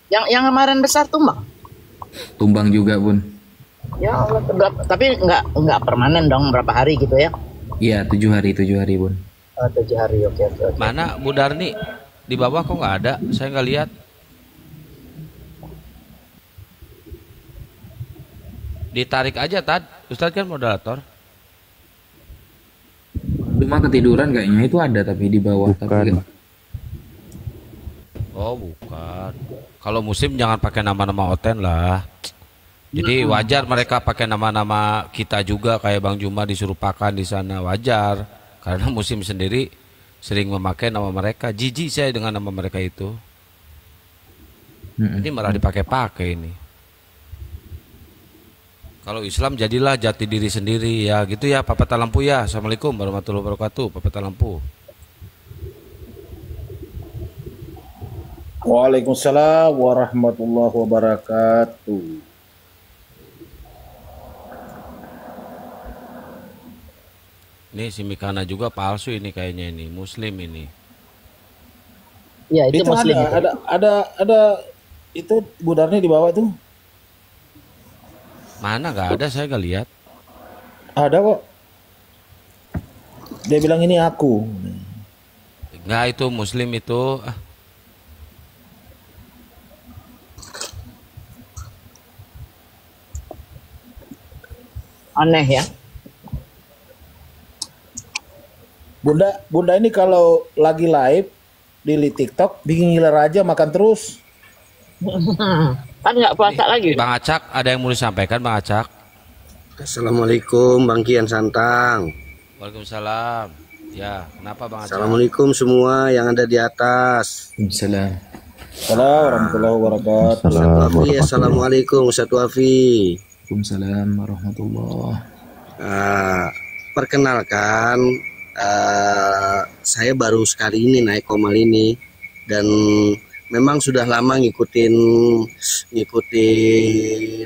Yang kemarin besar tumbang. Tumbang juga bun. Ya Allah, tapi nggak permanen dong, berapa hari gitu ya? Iya 7 hari bun. Oh, 7 hari, oke. Mana Bu Darni? Di bawah kok nggak ada? Saya nggak lihat. Ditarik aja Tad. Ustadz kan moderator. Cuma ketiduran kayaknya itu ada tapi di bawah. Bukan. Tapi Oh bukan. Kalau musim jangan pakai nama-nama Oten lah. Jadi wajar mereka pakai nama-nama kita juga, kayak Bang Juma disuruh pakai di sana, wajar. Karena musim sendiri sering memakai nama mereka. Jijik saya dengan nama mereka itu. Ini malah dipakai-pakai ini. Kalau Islam jadilah jati diri sendiri ya gitu ya Pak Peta Lampu ya. Assalamualaikum warahmatullahi wabarakatuh Pak Peta Lampu. Waalaikumsalam warahmatullahi wabarakatuh. Ini si Mikana juga palsu ini kayaknya ini, Muslim ini. Iya, itu Itu muslim. ada itu budarnya di bawah tuh. Mana nggak ada, saya nggak lihat. Ada kok. Dia bilang ini aku. Nggak, itu Muslim itu. Aneh ya. Bunda ini kalau lagi live di TikTok bikin ngiler aja, makan terus. Kan nggak puasa lagi. Bang Acak, ada yang mau disampaikan Bang Acak? Assalamualaikum Bang Kian Santang. Waalaikumsalam. Ya, kenapa Bang Acak? Assalamualaikum semua yang ada di atas. Salam. Assalamualaikum warahmatullahi wabarakatuh. Ustaz Wafi, assalamualaikum Ustaz Wafi. Waalaikumsalam warahmatullah. Perkenalkan, saya baru sekali ini naik Komal ini dan memang sudah lama ngikutin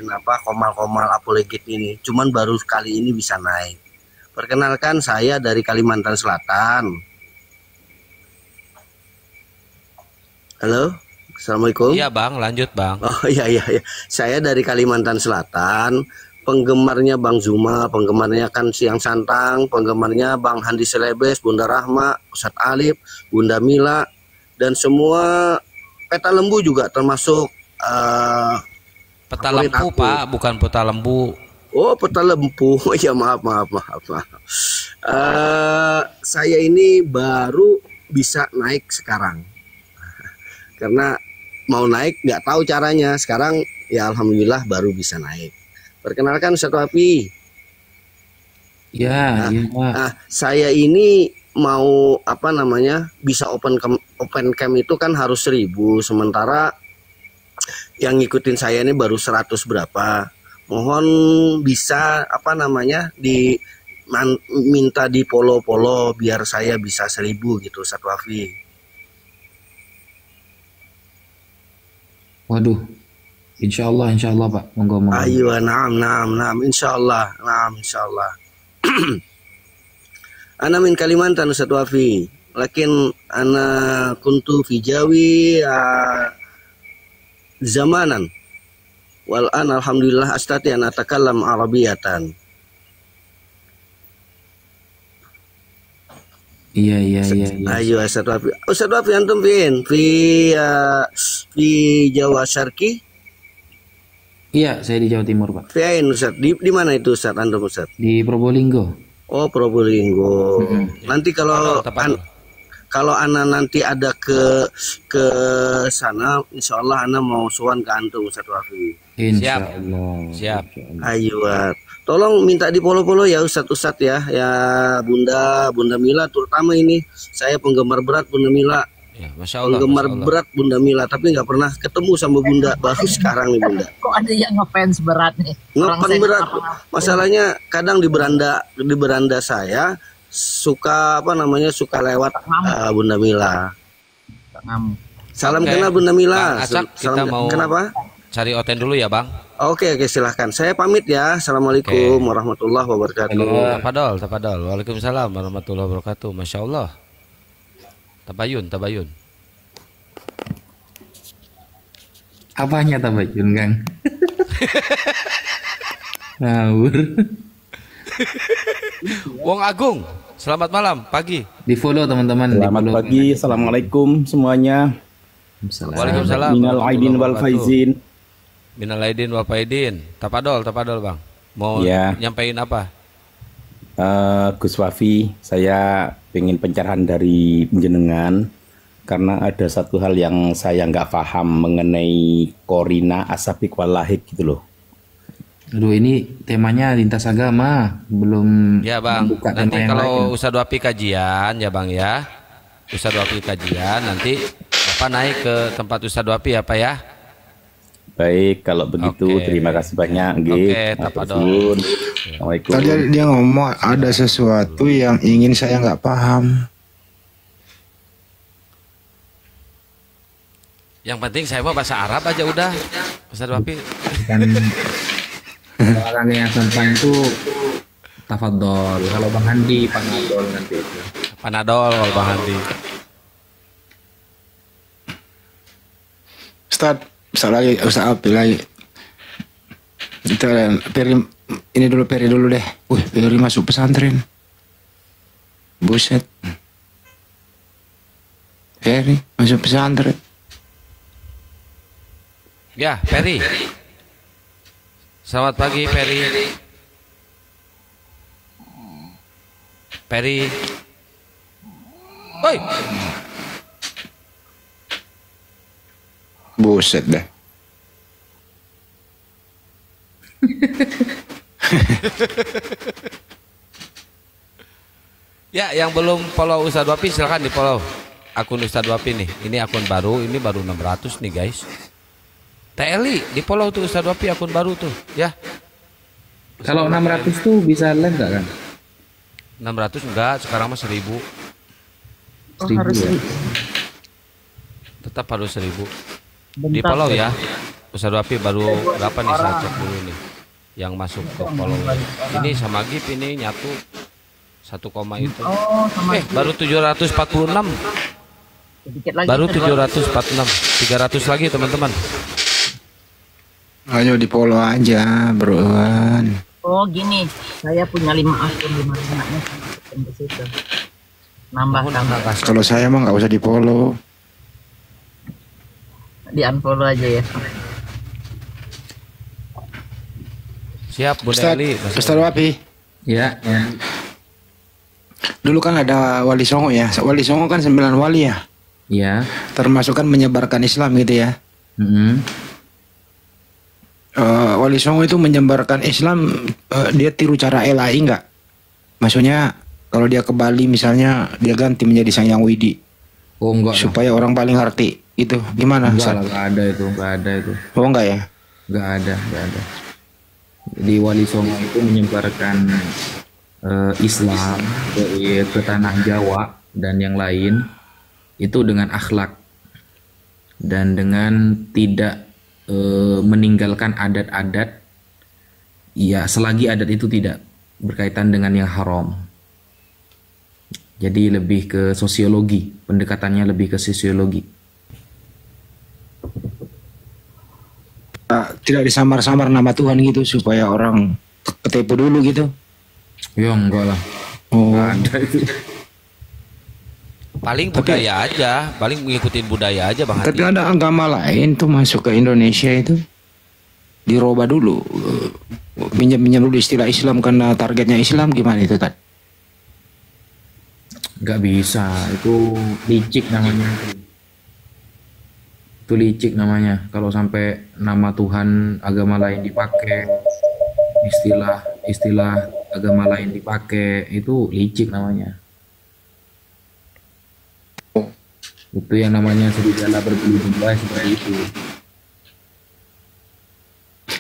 apa Komal-Komal apologet ini. Cuman baru kali ini bisa naik. Perkenalkan, saya dari Kalimantan Selatan. Halo, assalamualaikum. Iya Bang, lanjut Bang. Oh iya. Saya dari Kalimantan Selatan. Penggemarnya Bang Zuma, penggemarnya kan Siang Santang, penggemarnya Bang Handi Selebes, Bunda Rahma, Ustadz Alif, Bunda Mila, dan semua peta lembu juga termasuk Peta favorit lembu aku. Pak, bukan peta lembu. Oh, peta lembu. Ya maaf. Saya ini baru bisa naik sekarang. Karena mau naik nggak tahu caranya. Sekarang ya alhamdulillah baru bisa naik. Perkenalkan Ustadz Wafi. Ya, iya Pak. Saya ini mau apa namanya bisa open cam itu kan harus 1.000, sementara yang ngikutin saya ini baru 100 berapa. Mohon bisa apa namanya minta di polo biar saya bisa 1.000 gitu Ustadz Wafi. Waduh. Insya Allah Pak. Monggo. Ayo, naam, insyaallah. Ana min Kalimantan Ustadz Wafi, lakin ana kuntu fi Jawi zamanan. Wal an alhamdulillah astati an atakallam Arabiyatan. Iya. Ayo Ustadz Wafi. Ustadz Wafi antum fi Jawa Syarqi? Iya, saya di Jawa Timur Pak. Fi ain Ustadz? Di mana itu Ustadz antum Ustadz? Di Probolinggo. Oh, Probolinggo. Nanti kalau kalau Ana nanti ada ke sana, insya Allah Ana mau sowan ke antum Ustadz Wafi. Insya Allah. Siap. Ayo, tolong minta di polo-polo ya Ustadz ya, Bunda Mila terutama ini. Saya penggemar berat Bunda Mila. Ya, Masya Allah. Penggemar berat Bunda Mila, tapi nggak pernah ketemu sama Bunda. Baru sekarang nih Bunda. Kok ada yang ngefans berat nih? Ngefans berat. Masalahnya kadang di beranda saya suka suka lewat Bunda Mila. Salam kenal Bunda Mila. Bang Acak, kita mau kenapa? cari Oten dulu ya Bang. Oke, silahkan. Saya pamit ya. Assalamualaikum warahmatullahi wabarakatuh. Tafadol. Waalaikumsalam warahmatullahi wabarakatuh. Masya Allah. Tabayun. Apanya tabayun, Kang? Ngawur. Wong Agung, selamat malam, pagi. Di follow teman-teman. Selamat pagi, assalamualaikum semuanya. Waalaikumsalam. Minal aidin wal faizin. Minal aidin wal faizin. Tapadol Bang. Mau nyampein apa? Gus Wafi, saya pengen pencerahan dari penjenengan karena ada satu hal yang saya nggak paham mengenai Korina Asabik Walahik gitu loh. Aduh, ini temanya lintas agama, belum. Ya Bang, nanti kalau lain. Ustadz Wafi kajian ya Bang ya. Ustadz Wafi kajian nanti Bapak naik ke tempat Ustadz Wafi apa ya? Baik, kalau begitu terima kasih banyak. Oke, tapadol. Assalamualaikum. Tadi dia ngomong ada sesuatu yang ingin saya nggak paham. Yang penting saya mau bahasa Arab aja udah, Ustadz Wafi. Kan orang yang tentang itu Tafadhol. Kalau Bang Handi Panadol nanti itu. Panadol kalau Bang Handi. Ustaz lagi, Ustaz Abdul lagi. Kita Peri, ini dulu Peri dulu deh. Peri masuk pesantren. Buset. Peri masuk pesantren. Ya, Peri. Selamat pagi, Peri. Peri. Woi. Buset dah. Ya, yang belum follow Ustadz Wapi silakan di follow akun Ustadz Wapi nih. Ini akun baru, ini baru 600 nih guys. TLI di follow tuh Ustadz Wapi akun baru tuh ya. Kalau 600 tuh bisa live nggak kan? 600 enggak, sekarang mah 1000. 1000 ya? Tetap harus 1000. Di follow ya. Ustadz Wapi baru berapa nih, saya cek dulu nih. Yang masuk ke follow. Ini sama Gip ini nyatu 1, itu. Baru 746. Baru 746. 300 lagi teman-teman. Ayo di follow aja, broan. Oh gini, saya punya 5 akun, 5 anaknya ke situ. Nambah. Kalau saya mah nggak usah di follow. Di unfollow aja ya. Siap, Bu Ustaz, Deli. Ustaz Wapi. Ya. Dulu kan ada Wali Songo ya. Wali Songo kan 9 wali ya. Iya. Termasuk kan menyebarkan Islam gitu ya. Wali Songo itu menyebarkan Islam, dia tiru cara LAI enggak? Maksudnya kalau dia ke Bali misalnya dia ganti menjadi Sang Yang Widi. Oh enggak. Supaya orang paling ngerti. Itu gimana? Enggak ada itu. Oh enggak ya? Enggak ada. Jadi Wali Songo itu menyebarkan Islam ke tanah Jawa dan yang lain itu dengan akhlak dan dengan tidak meninggalkan adat-adat, ya selagi adat itu tidak berkaitan dengan yang haram. Jadi lebih ke sosiologi, pendekatannya lebih ke sosiologi. Tidak disamar-samar nama Tuhan gitu supaya orang ketipu dulu gitu. Ya enggak lah. Enggak ada itu. Paling budaya aja, paling mengikuti budaya aja Bang Hadi. Tapi ada agama lain tuh masuk ke Indonesia itu dirubah dulu, pinjam dulu istilah Islam karena targetnya Islam, gimana itu Tad? Nggak bisa, itu licik namanya. Itu licik namanya. Kalau sampai nama Tuhan agama lain dipakai, istilah agama lain dipakai, itu licik namanya. Itu yang namanya serigala berbulu domba seperti itu.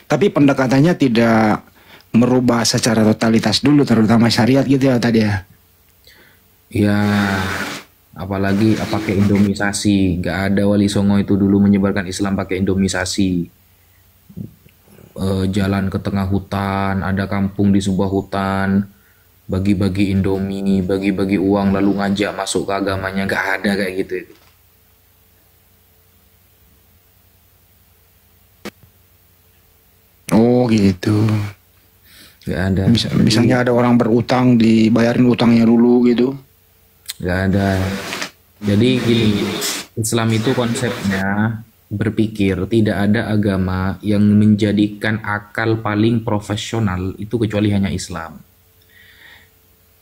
Tapi pendekatannya tidak merubah secara totalitas dulu, terutama syariat gitu ya tadi ya. Ya, apalagi pakai indomisasi. Nggak ada Wali Songo itu dulu menyebarkan Islam pakai indomisasi. Jalan ke tengah hutan, ada kampung di sebuah hutan, bagi-bagi indomie, bagi-bagi uang, lalu ngajak masuk ke agamanya. Nggak ada kayak gitu. Oh gitu. Nggak ada. Misalnya ada orang berutang, dibayarin utangnya dulu gitu. Nggak ada. Jadi gini, Islam itu konsepnya berpikir tidak ada agama yang menjadikan akal paling profesional itu kecuali hanya Islam.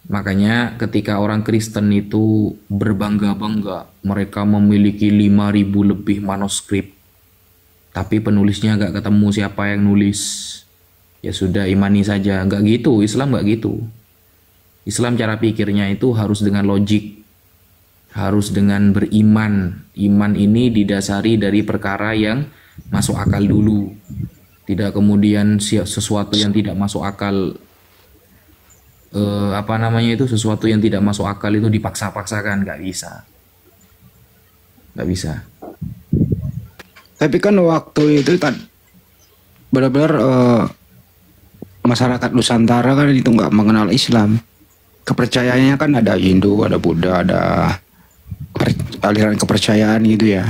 Makanya ketika orang Kristen itu berbangga-bangga mereka memiliki 5.000 lebih manuskrip, tapi penulisnya gak ketemu siapa yang nulis, ya sudah imani saja. Gak gitu, Islam gak gitu. Islam cara pikirnya itu harus dengan logik, harus dengan beriman. Iman ini didasari dari perkara yang masuk akal dulu, tidak kemudian sesuatu yang tidak masuk akal, sesuatu yang tidak masuk akal itu dipaksa-paksakan. Gak bisa. Tapi kan waktu itu kan benar-benar masyarakat Nusantara kan itu nggak mengenal Islam. Kepercayaannya kan ada Hindu, ada Buddha, ada aliran kepercayaan gitu ya.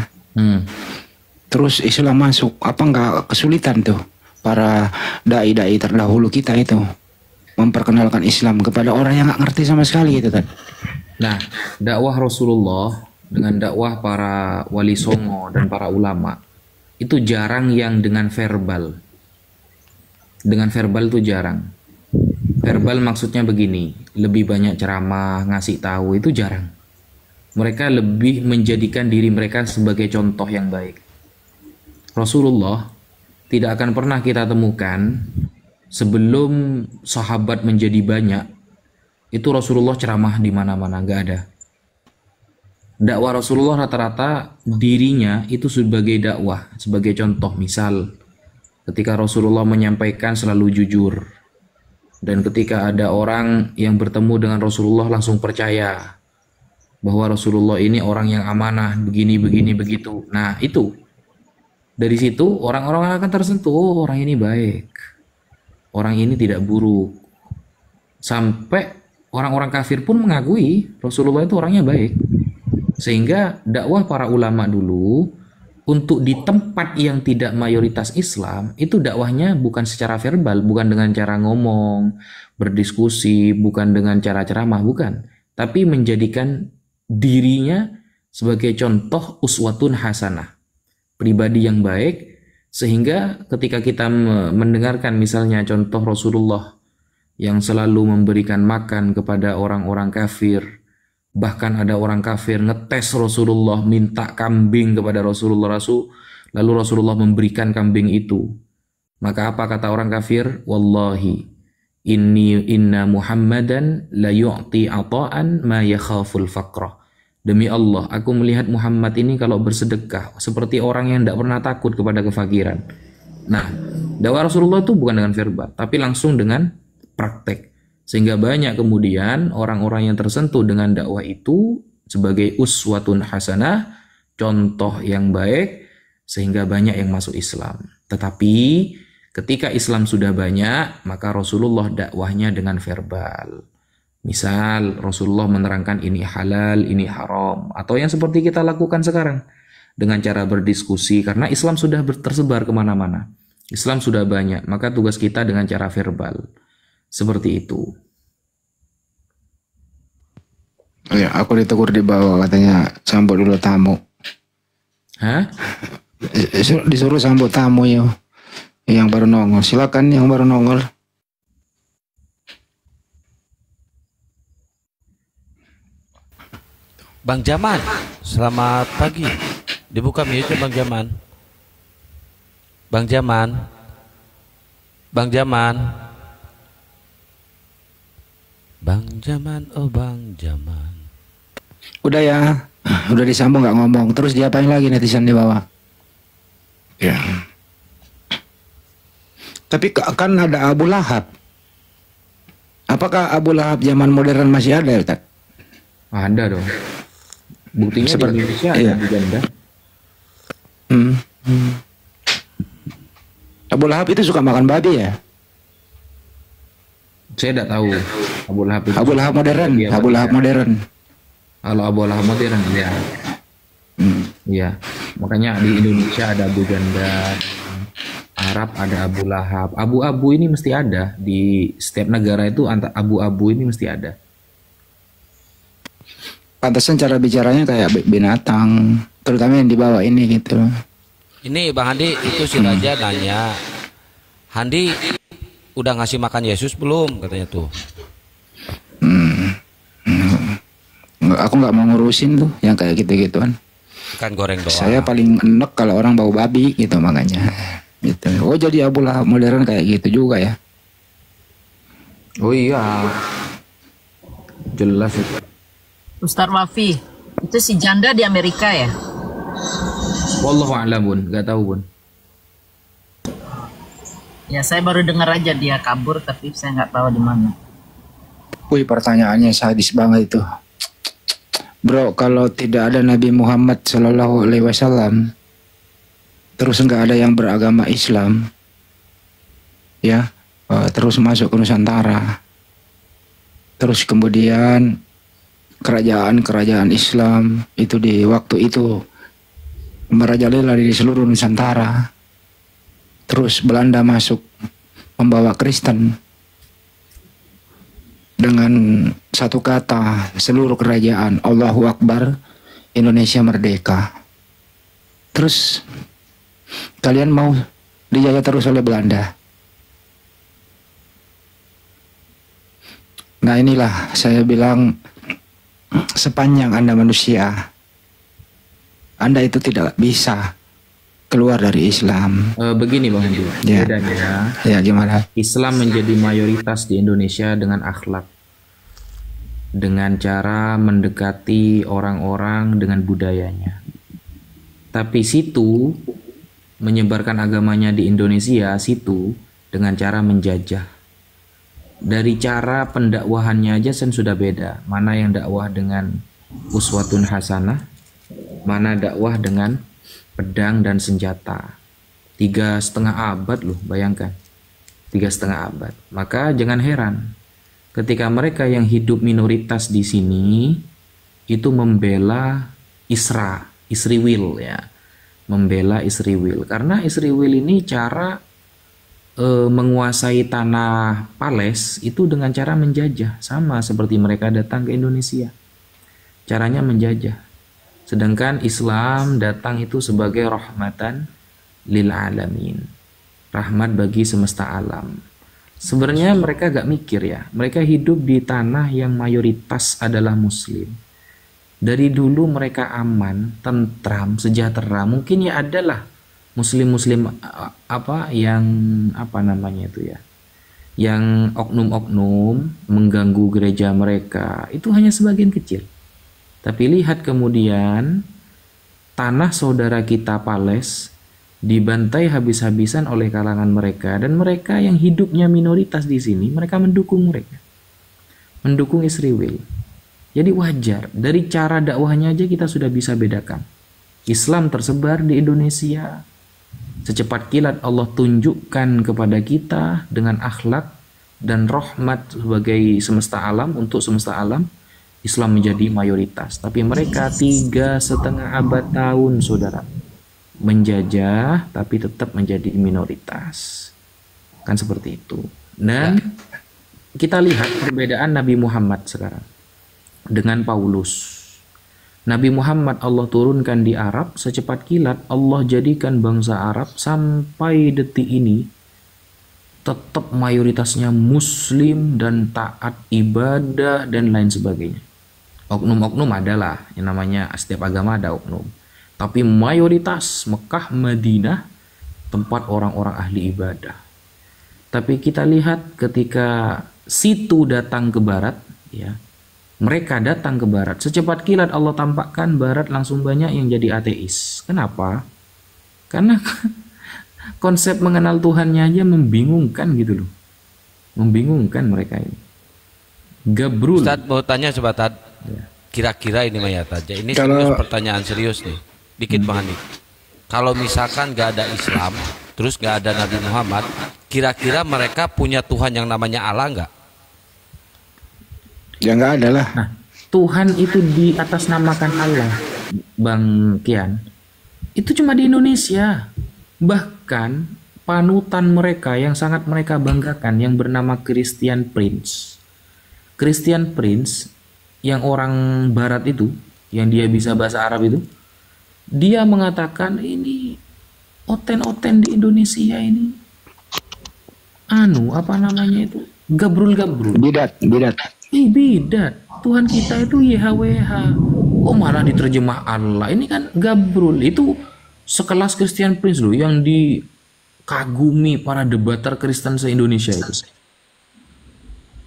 Terus Islam masuk, apa nggak kesulitan tuh para dai-dai terdahulu kita itu memperkenalkan Islam kepada orang yang nggak ngerti sama sekali gitu kan? Nah, dakwah Rasulullah dengan dakwah para wali songo dan para ulama itu jarang yang dengan verbal. Dengan verbal itu jarang. Verbal maksudnya begini, lebih banyak ceramah, ngasih tahu, itu jarang. Mereka lebih menjadikan diri mereka sebagai contoh yang baik. Rasulullah tidak akan pernah kita temukan sebelum sahabat menjadi banyak, itu Rasulullah ceramah di mana-mana, nggak ada. Dakwah Rasulullah rata-rata dirinya itu sebagai dakwah, sebagai contoh. Misal, ketika Rasulullah menyampaikan selalu jujur. Dan ketika ada orang yang bertemu dengan Rasulullah langsung percaya bahwa Rasulullah ini orang yang amanah, begini, begitu. Nah, itu. Dari situ orang-orang akan tersentuh, oh, orang ini baik. Orang ini tidak buruk. Sampai orang-orang kafir pun mengakui Rasulullah itu orangnya baik. Sehingga dakwah para ulama dulu untuk di tempat yang tidak mayoritas Islam, itu dakwahnya bukan secara verbal, bukan dengan cara ngomong, berdiskusi, bukan dengan cara ceramah, bukan. Tapi menjadikan dirinya sebagai contoh uswatun hasanah, pribadi yang baik, sehingga ketika kita mendengarkan misalnya contoh Rasulullah yang selalu memberikan makan kepada orang-orang kafir, bahkan ada orang kafir ngetes Rasulullah, minta kambing kepada Rasulullah, lalu Rasulullah memberikan kambing itu. Maka apa kata orang kafir? Wallahi inna Muhammadan la yu'ti ata'an ma yakhaful faqrah. Demi Allah, aku melihat Muhammad ini kalau bersedekah seperti orang yang tidak pernah takut kepada kefakiran. Nah, dakwah Rasulullah itu bukan dengan verbal, tapi langsung dengan praktek. Sehingga banyak kemudian orang-orang yang tersentuh dengan dakwah itu sebagai uswatun hasanah, contoh yang baik, sehingga banyak yang masuk Islam. Tetapi ketika Islam sudah banyak, maka Rasulullah dakwahnya dengan verbal. Misal Rasulullah menerangkan ini halal, ini haram, atau yang seperti kita lakukan sekarang dengan cara berdiskusi, karena Islam sudah tersebar kemana-mana. Islam sudah banyak, maka tugas kita dengan cara verbal. Seperti itu. Ya, aku ditegur di bawah, katanya sambut dulu tamu. Hah? Disuruh sambut tamu ya. Yang baru nongol. Silakan yang baru nongol. Bang Jaman, selamat pagi. Dibuka mute Bang Jaman. Bang Jaman. Bang Jaman. Bang Jaman, oh Bang Jaman. Udah ya, udah disambung nggak ngomong. Terus diapain lagi netizen di bawah? Ya. Tapi kan ada Abu Lahab. Apakah Abu Lahab zaman modern masih ada ya, Ustaz? Ada dong. Buktinya Seperti, di Indonesia iya. ada di ganda. Abu Lahab itu suka makan babi ya? Saya tidak tahu. Abu Lahab itu Abu Lahab modern. Abu Lahab modern. Kalau Abu Lahab modern ya. Iya. Makanya di Indonesia ada Abu Janda, Arab ada Abu Lahab. Abu-abu ini mesti ada di setiap negara itu, abu-abu ini mesti ada. Pantesan cara bicaranya kayak binatang, terutama yang di bawah ini gitu. Ini Bang Handi, itu si Raja nanya, Handi udah ngasih makan Yesus belum? Katanya tuh. Aku nggak mau ngurusin tuh yang kayak gitu-gituan. Ikan goreng doang. Saya paling enek kalau orang bau babi gitu, makanya. Gitu. Oh, jadi Abu Lahab modern kayak gitu juga ya? Oh iya. Jelas itu. Ustaz Wafi, itu si janda di Amerika ya? Wallahu a'lam, Bun. Gak tahu, Bun. Ya, saya baru dengar aja dia kabur, tapi saya nggak tahu di mana. Wih, pertanyaannya sadis banget itu. Bro, kalau tidak ada Nabi Muhammad Shallallahu Alaihi Wasallam, terus nggak ada yang beragama Islam, ya, terus masuk ke Nusantara. Terus kemudian kerajaan-kerajaan Islam itu di waktu itu merajalela di seluruh Nusantara. Terus Belanda masuk membawa Kristen dengan satu kata seluruh kerajaan, Allahu Akbar, Indonesia merdeka. Terus kalian mau dijajah terus oleh Belanda. Nah inilah saya bilang, sepanjang Anda manusia, Anda itu tidak bisa keluar dari Islam. Begini Bang Andi, Ya. bedanya Ya gimana? Islam menjadi mayoritas di Indonesia dengan akhlak, dengan cara mendekati orang-orang dengan budayanya. Tapi situ menyebarkan agamanya di Indonesia, situ dengan cara menjajah. Dari cara pendakwahannya aja sudah beda. Mana yang dakwah dengan uswatun hasanah, mana dakwah dengan pedang dan senjata. 3,5 abad loh, bayangkan. 3,5 abad. Maka jangan heran ketika mereka yang hidup minoritas di sini itu membela Israel ya. Membela Israel. Karena Israel ini cara menguasai tanah Pales itu dengan cara menjajah, sama seperti mereka datang ke Indonesia. Caranya menjajah. Sedangkan Islam datang itu sebagai rahmatan lil alamin. Rahmat bagi semesta alam. Sebenarnya mereka gak mikir ya. Mereka hidup di tanah yang mayoritas adalah muslim. Dari dulu mereka aman, tentram, sejahtera. Mungkin ya adalah muslim-muslim yang oknum-oknum mengganggu gereja mereka, itu hanya sebagian kecil. Tapi lihat kemudian tanah saudara kita Pales dibantai habis-habisan oleh kalangan mereka, dan mereka yang hidupnya minoritas di sini, mereka mendukung Israel. Jadi wajar, dari cara dakwahnya aja kita sudah bisa bedakan. Islam tersebar di Indonesia. Secepat kilat Allah tunjukkan kepada kita dengan akhlak dan rahmat sebagai semesta alam, untuk semesta alam. Islam menjadi mayoritas. Tapi mereka 3,5 abad tahun, saudara, menjajah tapi tetap menjadi minoritas. Kan seperti itu. Dan kita lihat perbedaan Nabi Muhammad sekarang dengan Paulus. Nabi Muhammad Allah turunkan di Arab, secepat kilat Allah jadikan bangsa Arab sampai detik ini tetap mayoritasnya muslim dan taat ibadah dan lain sebagainya. Oknum-oknum adalah, yang namanya setiap agama ada oknum. Tapi mayoritas Mekah, Madinah tempat orang-orang ahli ibadah. Tapi kita lihat ketika situ datang ke barat, ya, mereka datang ke barat, secepat kilat Allah tampakkan barat langsung banyak yang jadi ateis. Kenapa? Karena konsep mengenal Tuhannya aja membingungkan gitu loh. Membingungkan mereka ini. Gabrul. Ustadz mau tanya coba Tad. Kira-kira ini Maya aja. Ini serius, pertanyaan serius nih. Dikit Bang Andi. Kalau misalkan gak ada Islam, terus gak ada Nabi Muhammad, kira-kira mereka punya Tuhan yang namanya Allah nggak? Ya nggak ada lah. Nah, Tuhan itu di atas namakan Allah, Bang Kian. Itu cuma di Indonesia. Bahkan panutan mereka yang sangat mereka banggakan yang bernama Christian Prince. Christian Prince yang orang barat itu, yang dia bisa bahasa Arab itu, dia mengatakan ini oten-oten di Indonesia ini gabrul. Bidat. Bidat. Tuhan kita itu YHWH. Kok malah diterjemah Allah? Ini kan gabrul. Itu sekelas Christian Prince loh, yang dikagumi para debater Kristen se-Indonesia itu.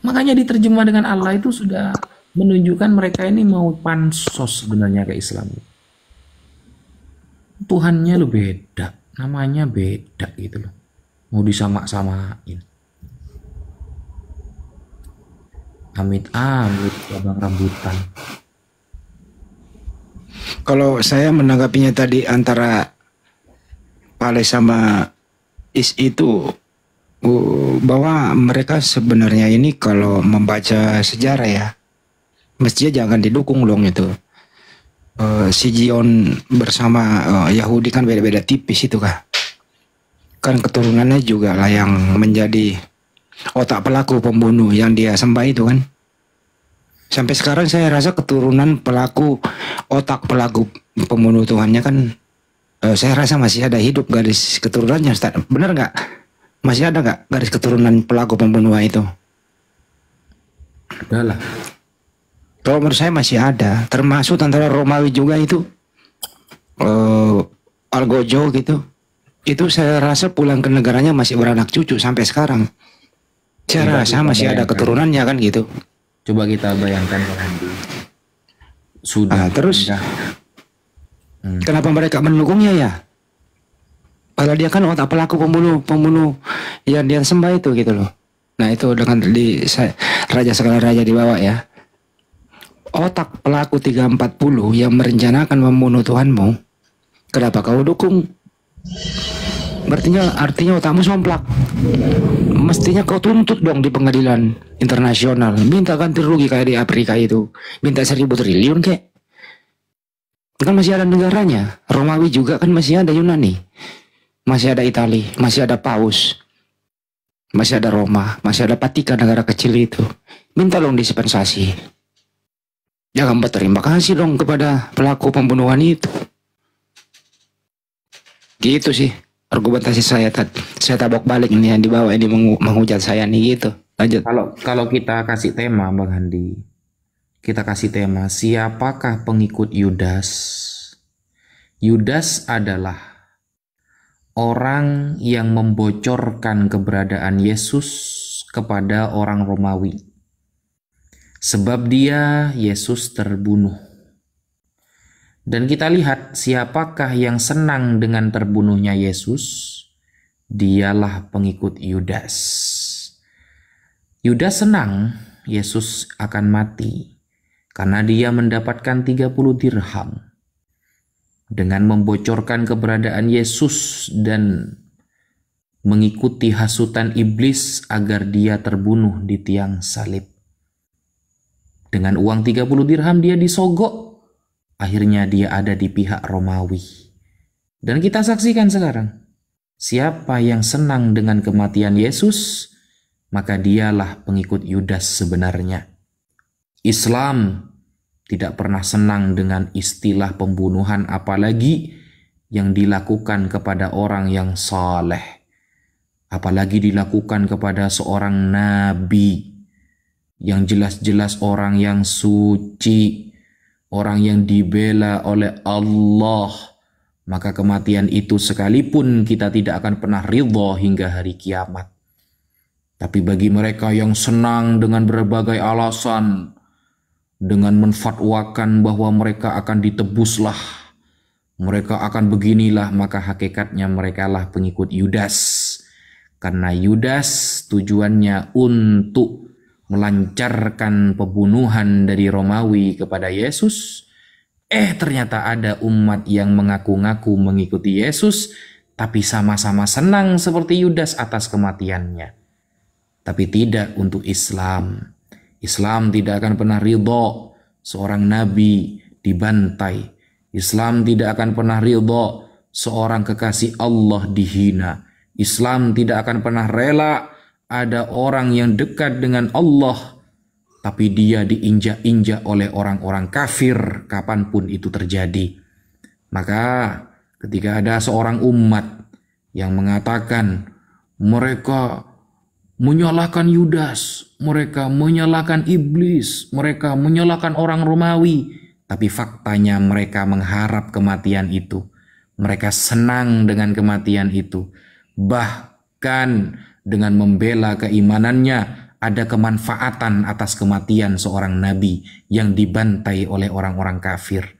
Makanya diterjemah dengan Allah itu sudah menunjukkan mereka ini mau pansos sebenarnya ke Islam. Tuhannya lo beda, namanya beda gitu loh. Mau disamak-samain. Amit-amit cabang rambutan. Kalau saya menanggapinya tadi antara Pales sama Is itu bahwa mereka sebenarnya ini kalau membaca sejarah ya, mestinya jangan didukung dong itu. Si Zion bersama Yahudi kan beda-beda tipis itu kah? Kan keturunannya juga lah yang menjadi otak pelaku pembunuh yang dia sembah itu kan. Sampai sekarang saya rasa keturunan pelaku, otak pelaku pembunuh Tuhannya kan, saya rasa masih ada hidup garis keturunannya, Ustaz. Benar nggak? Masih ada nggak garis keturunan pelaku pembunuhan itu? Udah lah. Kalau menurut saya masih ada, termasuk tentara Romawi juga itu, Algojo gitu. Itu saya rasa pulang ke negaranya masih beranak cucu sampai sekarang. Saya rasa masih ada keturunannya kan gitu. Coba kita bayangkan Pak Handi. Sudah. Terus kenapa mereka mendukungnya ya? Padahal dia kan otak pelaku pembunuh yang dia sembah itu gitu loh. Nah itu dengan Raja Segala Raja di bawah ya. Otak pelaku 340 yang merencanakan membunuh Tuhanmu, kenapa kau dukung? Artinya otakmu somplak. Mestinya kau tuntut dong di pengadilan internasional, minta ganti rugi kayak di Afrika itu, minta 1.000 triliun kek. Kan masih ada negaranya. Romawi juga kan masih ada, Yunani, masih ada Itali, masih ada Paus, masih ada Roma, masih ada Vatikan, negara kecil itu. Minta dong dispensasi. Jangan berterima kasih dong kepada pelaku pembunuhan itu. Gitu sih argumentasi saya. Saya tabok balik nih yang di bawah ini menghujat saya nih gitu. Lanjut. Kalau kita kasih tema Bang Handi, kita kasih tema siapakah pengikut Yudas? Yudas adalah orang yang membocorkan keberadaan Yesus kepada orang Romawi. Sebab dia, Yesus terbunuh. Dan kita lihat siapakah yang senang dengan terbunuhnya Yesus? Dialah pengikut Yudas. Yudas senang Yesus akan mati karena dia mendapatkan 30 dirham dengan membocorkan keberadaan Yesus dan mengikuti hasutan iblis agar dia terbunuh di tiang salib. Dengan uang 30 dirham dia disogok. Akhirnya dia ada di pihak Romawi. Dan kita saksikan sekarang. Siapa yang senang dengan kematian Yesus, maka dialah pengikut Yudas sebenarnya. Islam tidak pernah senang dengan istilah pembunuhan, apalagi yang dilakukan kepada orang yang saleh. Apalagi dilakukan kepada seorang nabi yang jelas-jelas orang yang suci, orang yang dibela oleh Allah, maka kematian itu sekalipun kita tidak akan pernah ridha hingga hari kiamat. Tapi bagi mereka yang senang dengan berbagai alasan, dengan menfatwakan bahwa mereka akan ditebuslah, mereka akan beginilah, maka hakikatnya mereka lah pengikut Yudas. Karena Yudas tujuannya untuk melancarkan pembunuhan dari Romawi kepada Yesus. Ternyata ada umat yang mengaku-ngaku mengikuti Yesus, tapi sama-sama senang seperti Yudas atas kematiannya. Tapi tidak untuk Islam. Islam tidak akan pernah ridha seorang nabi dibantai. Islam tidak akan pernah ridha seorang kekasih Allah dihina. Islam tidak akan pernah rela ada orang yang dekat dengan Allah, tapi dia diinjak-injak oleh orang-orang kafir kapanpun itu terjadi. Maka ketika ada seorang umat yang mengatakan mereka menyalahkan Yudas, mereka menyalahkan iblis, mereka menyalahkan orang Romawi, tapi faktanya mereka mengharap kematian itu. Mereka senang dengan kematian itu. Bahkan dengan membela keimanannya, ada kemanfaatan atas kematian seorang nabi yang dibantai oleh orang-orang kafir.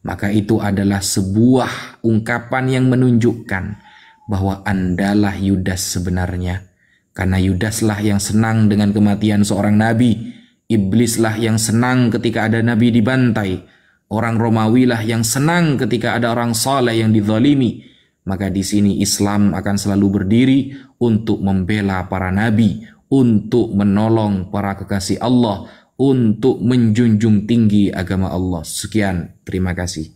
Maka itu adalah sebuah ungkapan yang menunjukkan bahwa Andalah Yudas sebenarnya. Karena Yudaslah yang senang dengan kematian seorang nabi. Iblislah yang senang ketika ada nabi dibantai. Orang Romawi lah yang senang ketika ada orang saleh yang dizalimi. maka di sini Islam akan selalu berdiri untuk membela para nabi, untuk menolong para kekasih Allah, untuk menjunjung tinggi agama Allah. Sekian, terima kasih.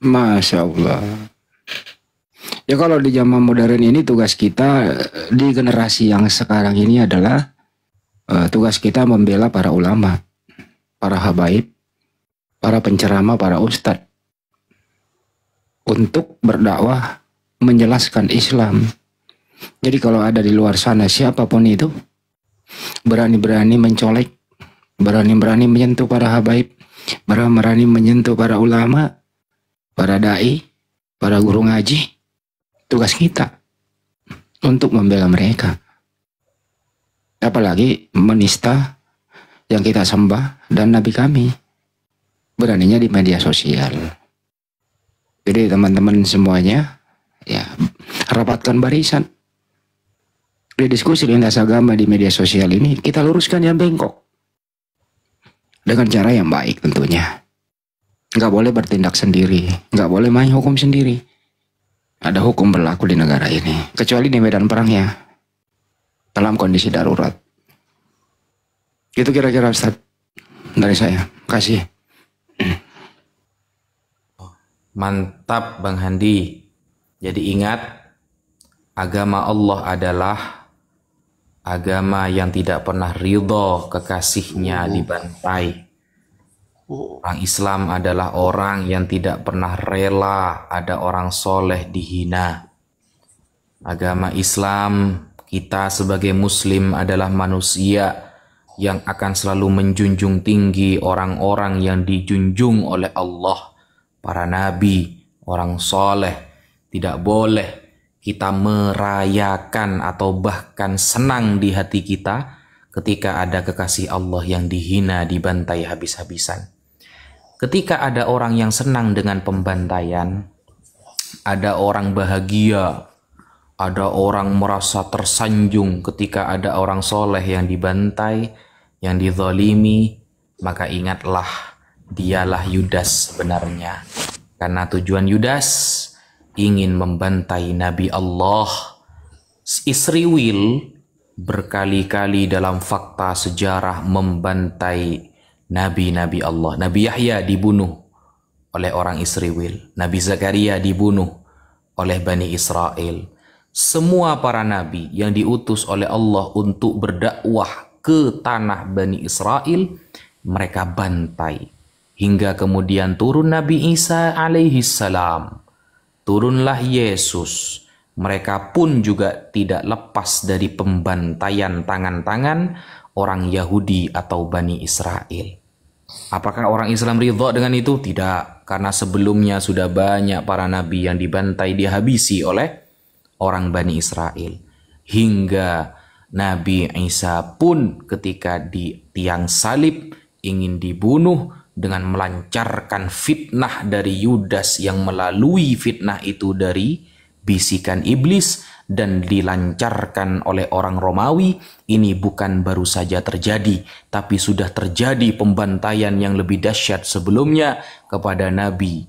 Masya Allah. Ya kalau di zaman modern ini tugas kita di generasi yang sekarang ini adalah tugas kita membela para ulama, para habaib, para penceramah, para ustadz untuk berdakwah menjelaskan Islam. Jadi kalau ada di luar sana siapapun itu berani-berani mencolek, berani-berani menyentuh para habaib, berani-berani menyentuh para ulama, para dai, para guru ngaji, tugas kita untuk membela mereka. Apalagi menista yang kita sembah dan Nabi kami, beraninya di media sosial. Jadi teman-teman semuanya, ya rapatkan barisan. Di diskusi lintas agama di media sosial ini kita luruskan yang bengkok dengan cara yang baik tentunya. Nggak boleh bertindak sendiri, nggak boleh main hukum sendiri. Ada hukum berlaku di negara ini, kecuali di medan perangnya, dalam kondisi darurat. Itu kira-kira Ustaz dari saya. Kasih. Mantap Bang Handi. Jadi ingat, agama Allah adalah agama yang tidak pernah ridho kekasihnya dibantai. Orang Islam adalah orang yang tidak pernah rela ada orang soleh dihina. Agama Islam, kita sebagai muslim adalah manusia yang akan selalu menjunjung tinggi orang-orang yang dijunjung oleh Allah, para nabi, orang soleh. Tidak boleh kita merayakan atau bahkan senang di hati kita ketika ada kekasih Allah yang dihina, dibantai habis-habisan. Ketika ada orang yang senang dengan pembantaian, ada orang bahagia, ada orang merasa tersanjung ketika ada orang soleh yang dibantai, yang dizalimi, maka ingatlah, dialah Yudas sebenarnya. Karena tujuan Yudas ingin membantai Nabi Allah. Israel berkali-kali dalam fakta sejarah membantai Nabi-Nabi Allah. Nabi Yahya dibunuh oleh orang Israel. Nabi Zakaria dibunuh oleh Bani Israel. Semua para nabi yang diutus oleh Allah untuk berdakwah ke tanah Bani Israel, mereka bantai. Hingga kemudian turun Nabi Isa alaihi salam. Turunlah Yesus. Mereka pun juga tidak lepas dari pembantaian tangan-tangan orang Yahudi atau Bani Israel. Apakah orang Islam ridha dengan itu? Tidak, karena sebelumnya sudah banyak para nabi yang dibantai, dihabisi oleh orang Bani Israel. Hingga Nabi Isa pun ketika di tiang salib ingin dibunuh dengan melancarkan fitnah dari Yudas yang melalui fitnah itu dari bisikan iblis dan dilancarkan oleh orang Romawi. Ini bukan baru saja terjadi, tapi sudah terjadi pembantaian yang lebih dahsyat sebelumnya kepada Nabi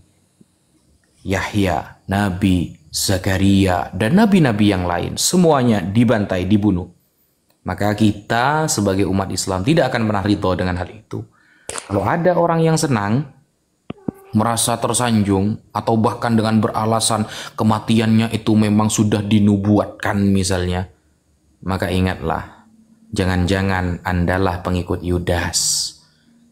Yahya, Nabi Zakaria, dan nabi-nabi yang lain. Semuanya dibantai, dibunuh. Maka kita sebagai umat Islam tidak akan pernah ridho dengan hal itu. Kalau ada orang yang senang, merasa tersanjung, atau bahkan dengan beralasan kematiannya itu memang sudah dinubuatkan misalnya, maka ingatlah, jangan-jangan Andalah pengikut Yudas.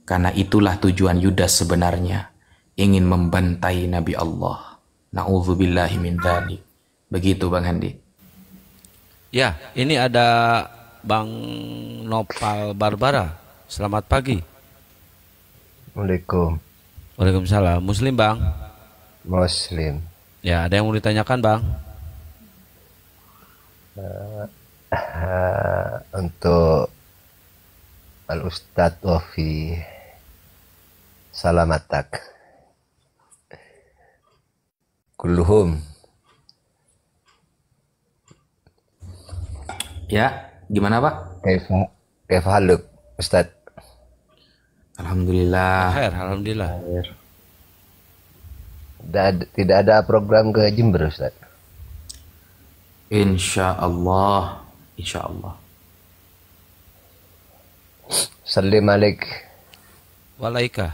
Karena itulah tujuan Yudas sebenarnya, ingin membantai Nabi Allah. Na'udzubillahi min dzalik. Begitu Bang Handi. Ya, ini ada Bang Nopal Barbara. Selamat pagi. Assalamualaikum. Waalaikumsalam. Muslim Bang? Muslim. Ya, ada yang mau ditanyakan Bang? Untuk Al-Ustadz Wafi Salamatak kulluhum. Ya, gimana Pak? Kaifa haluk Ustadz? Alhamdulillah. Khair, alhamdulillah. tidak ada program ke Jember, Ustaz. Insya Allah. Insya Allah. Salim alik. Walaika.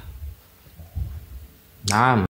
Naam.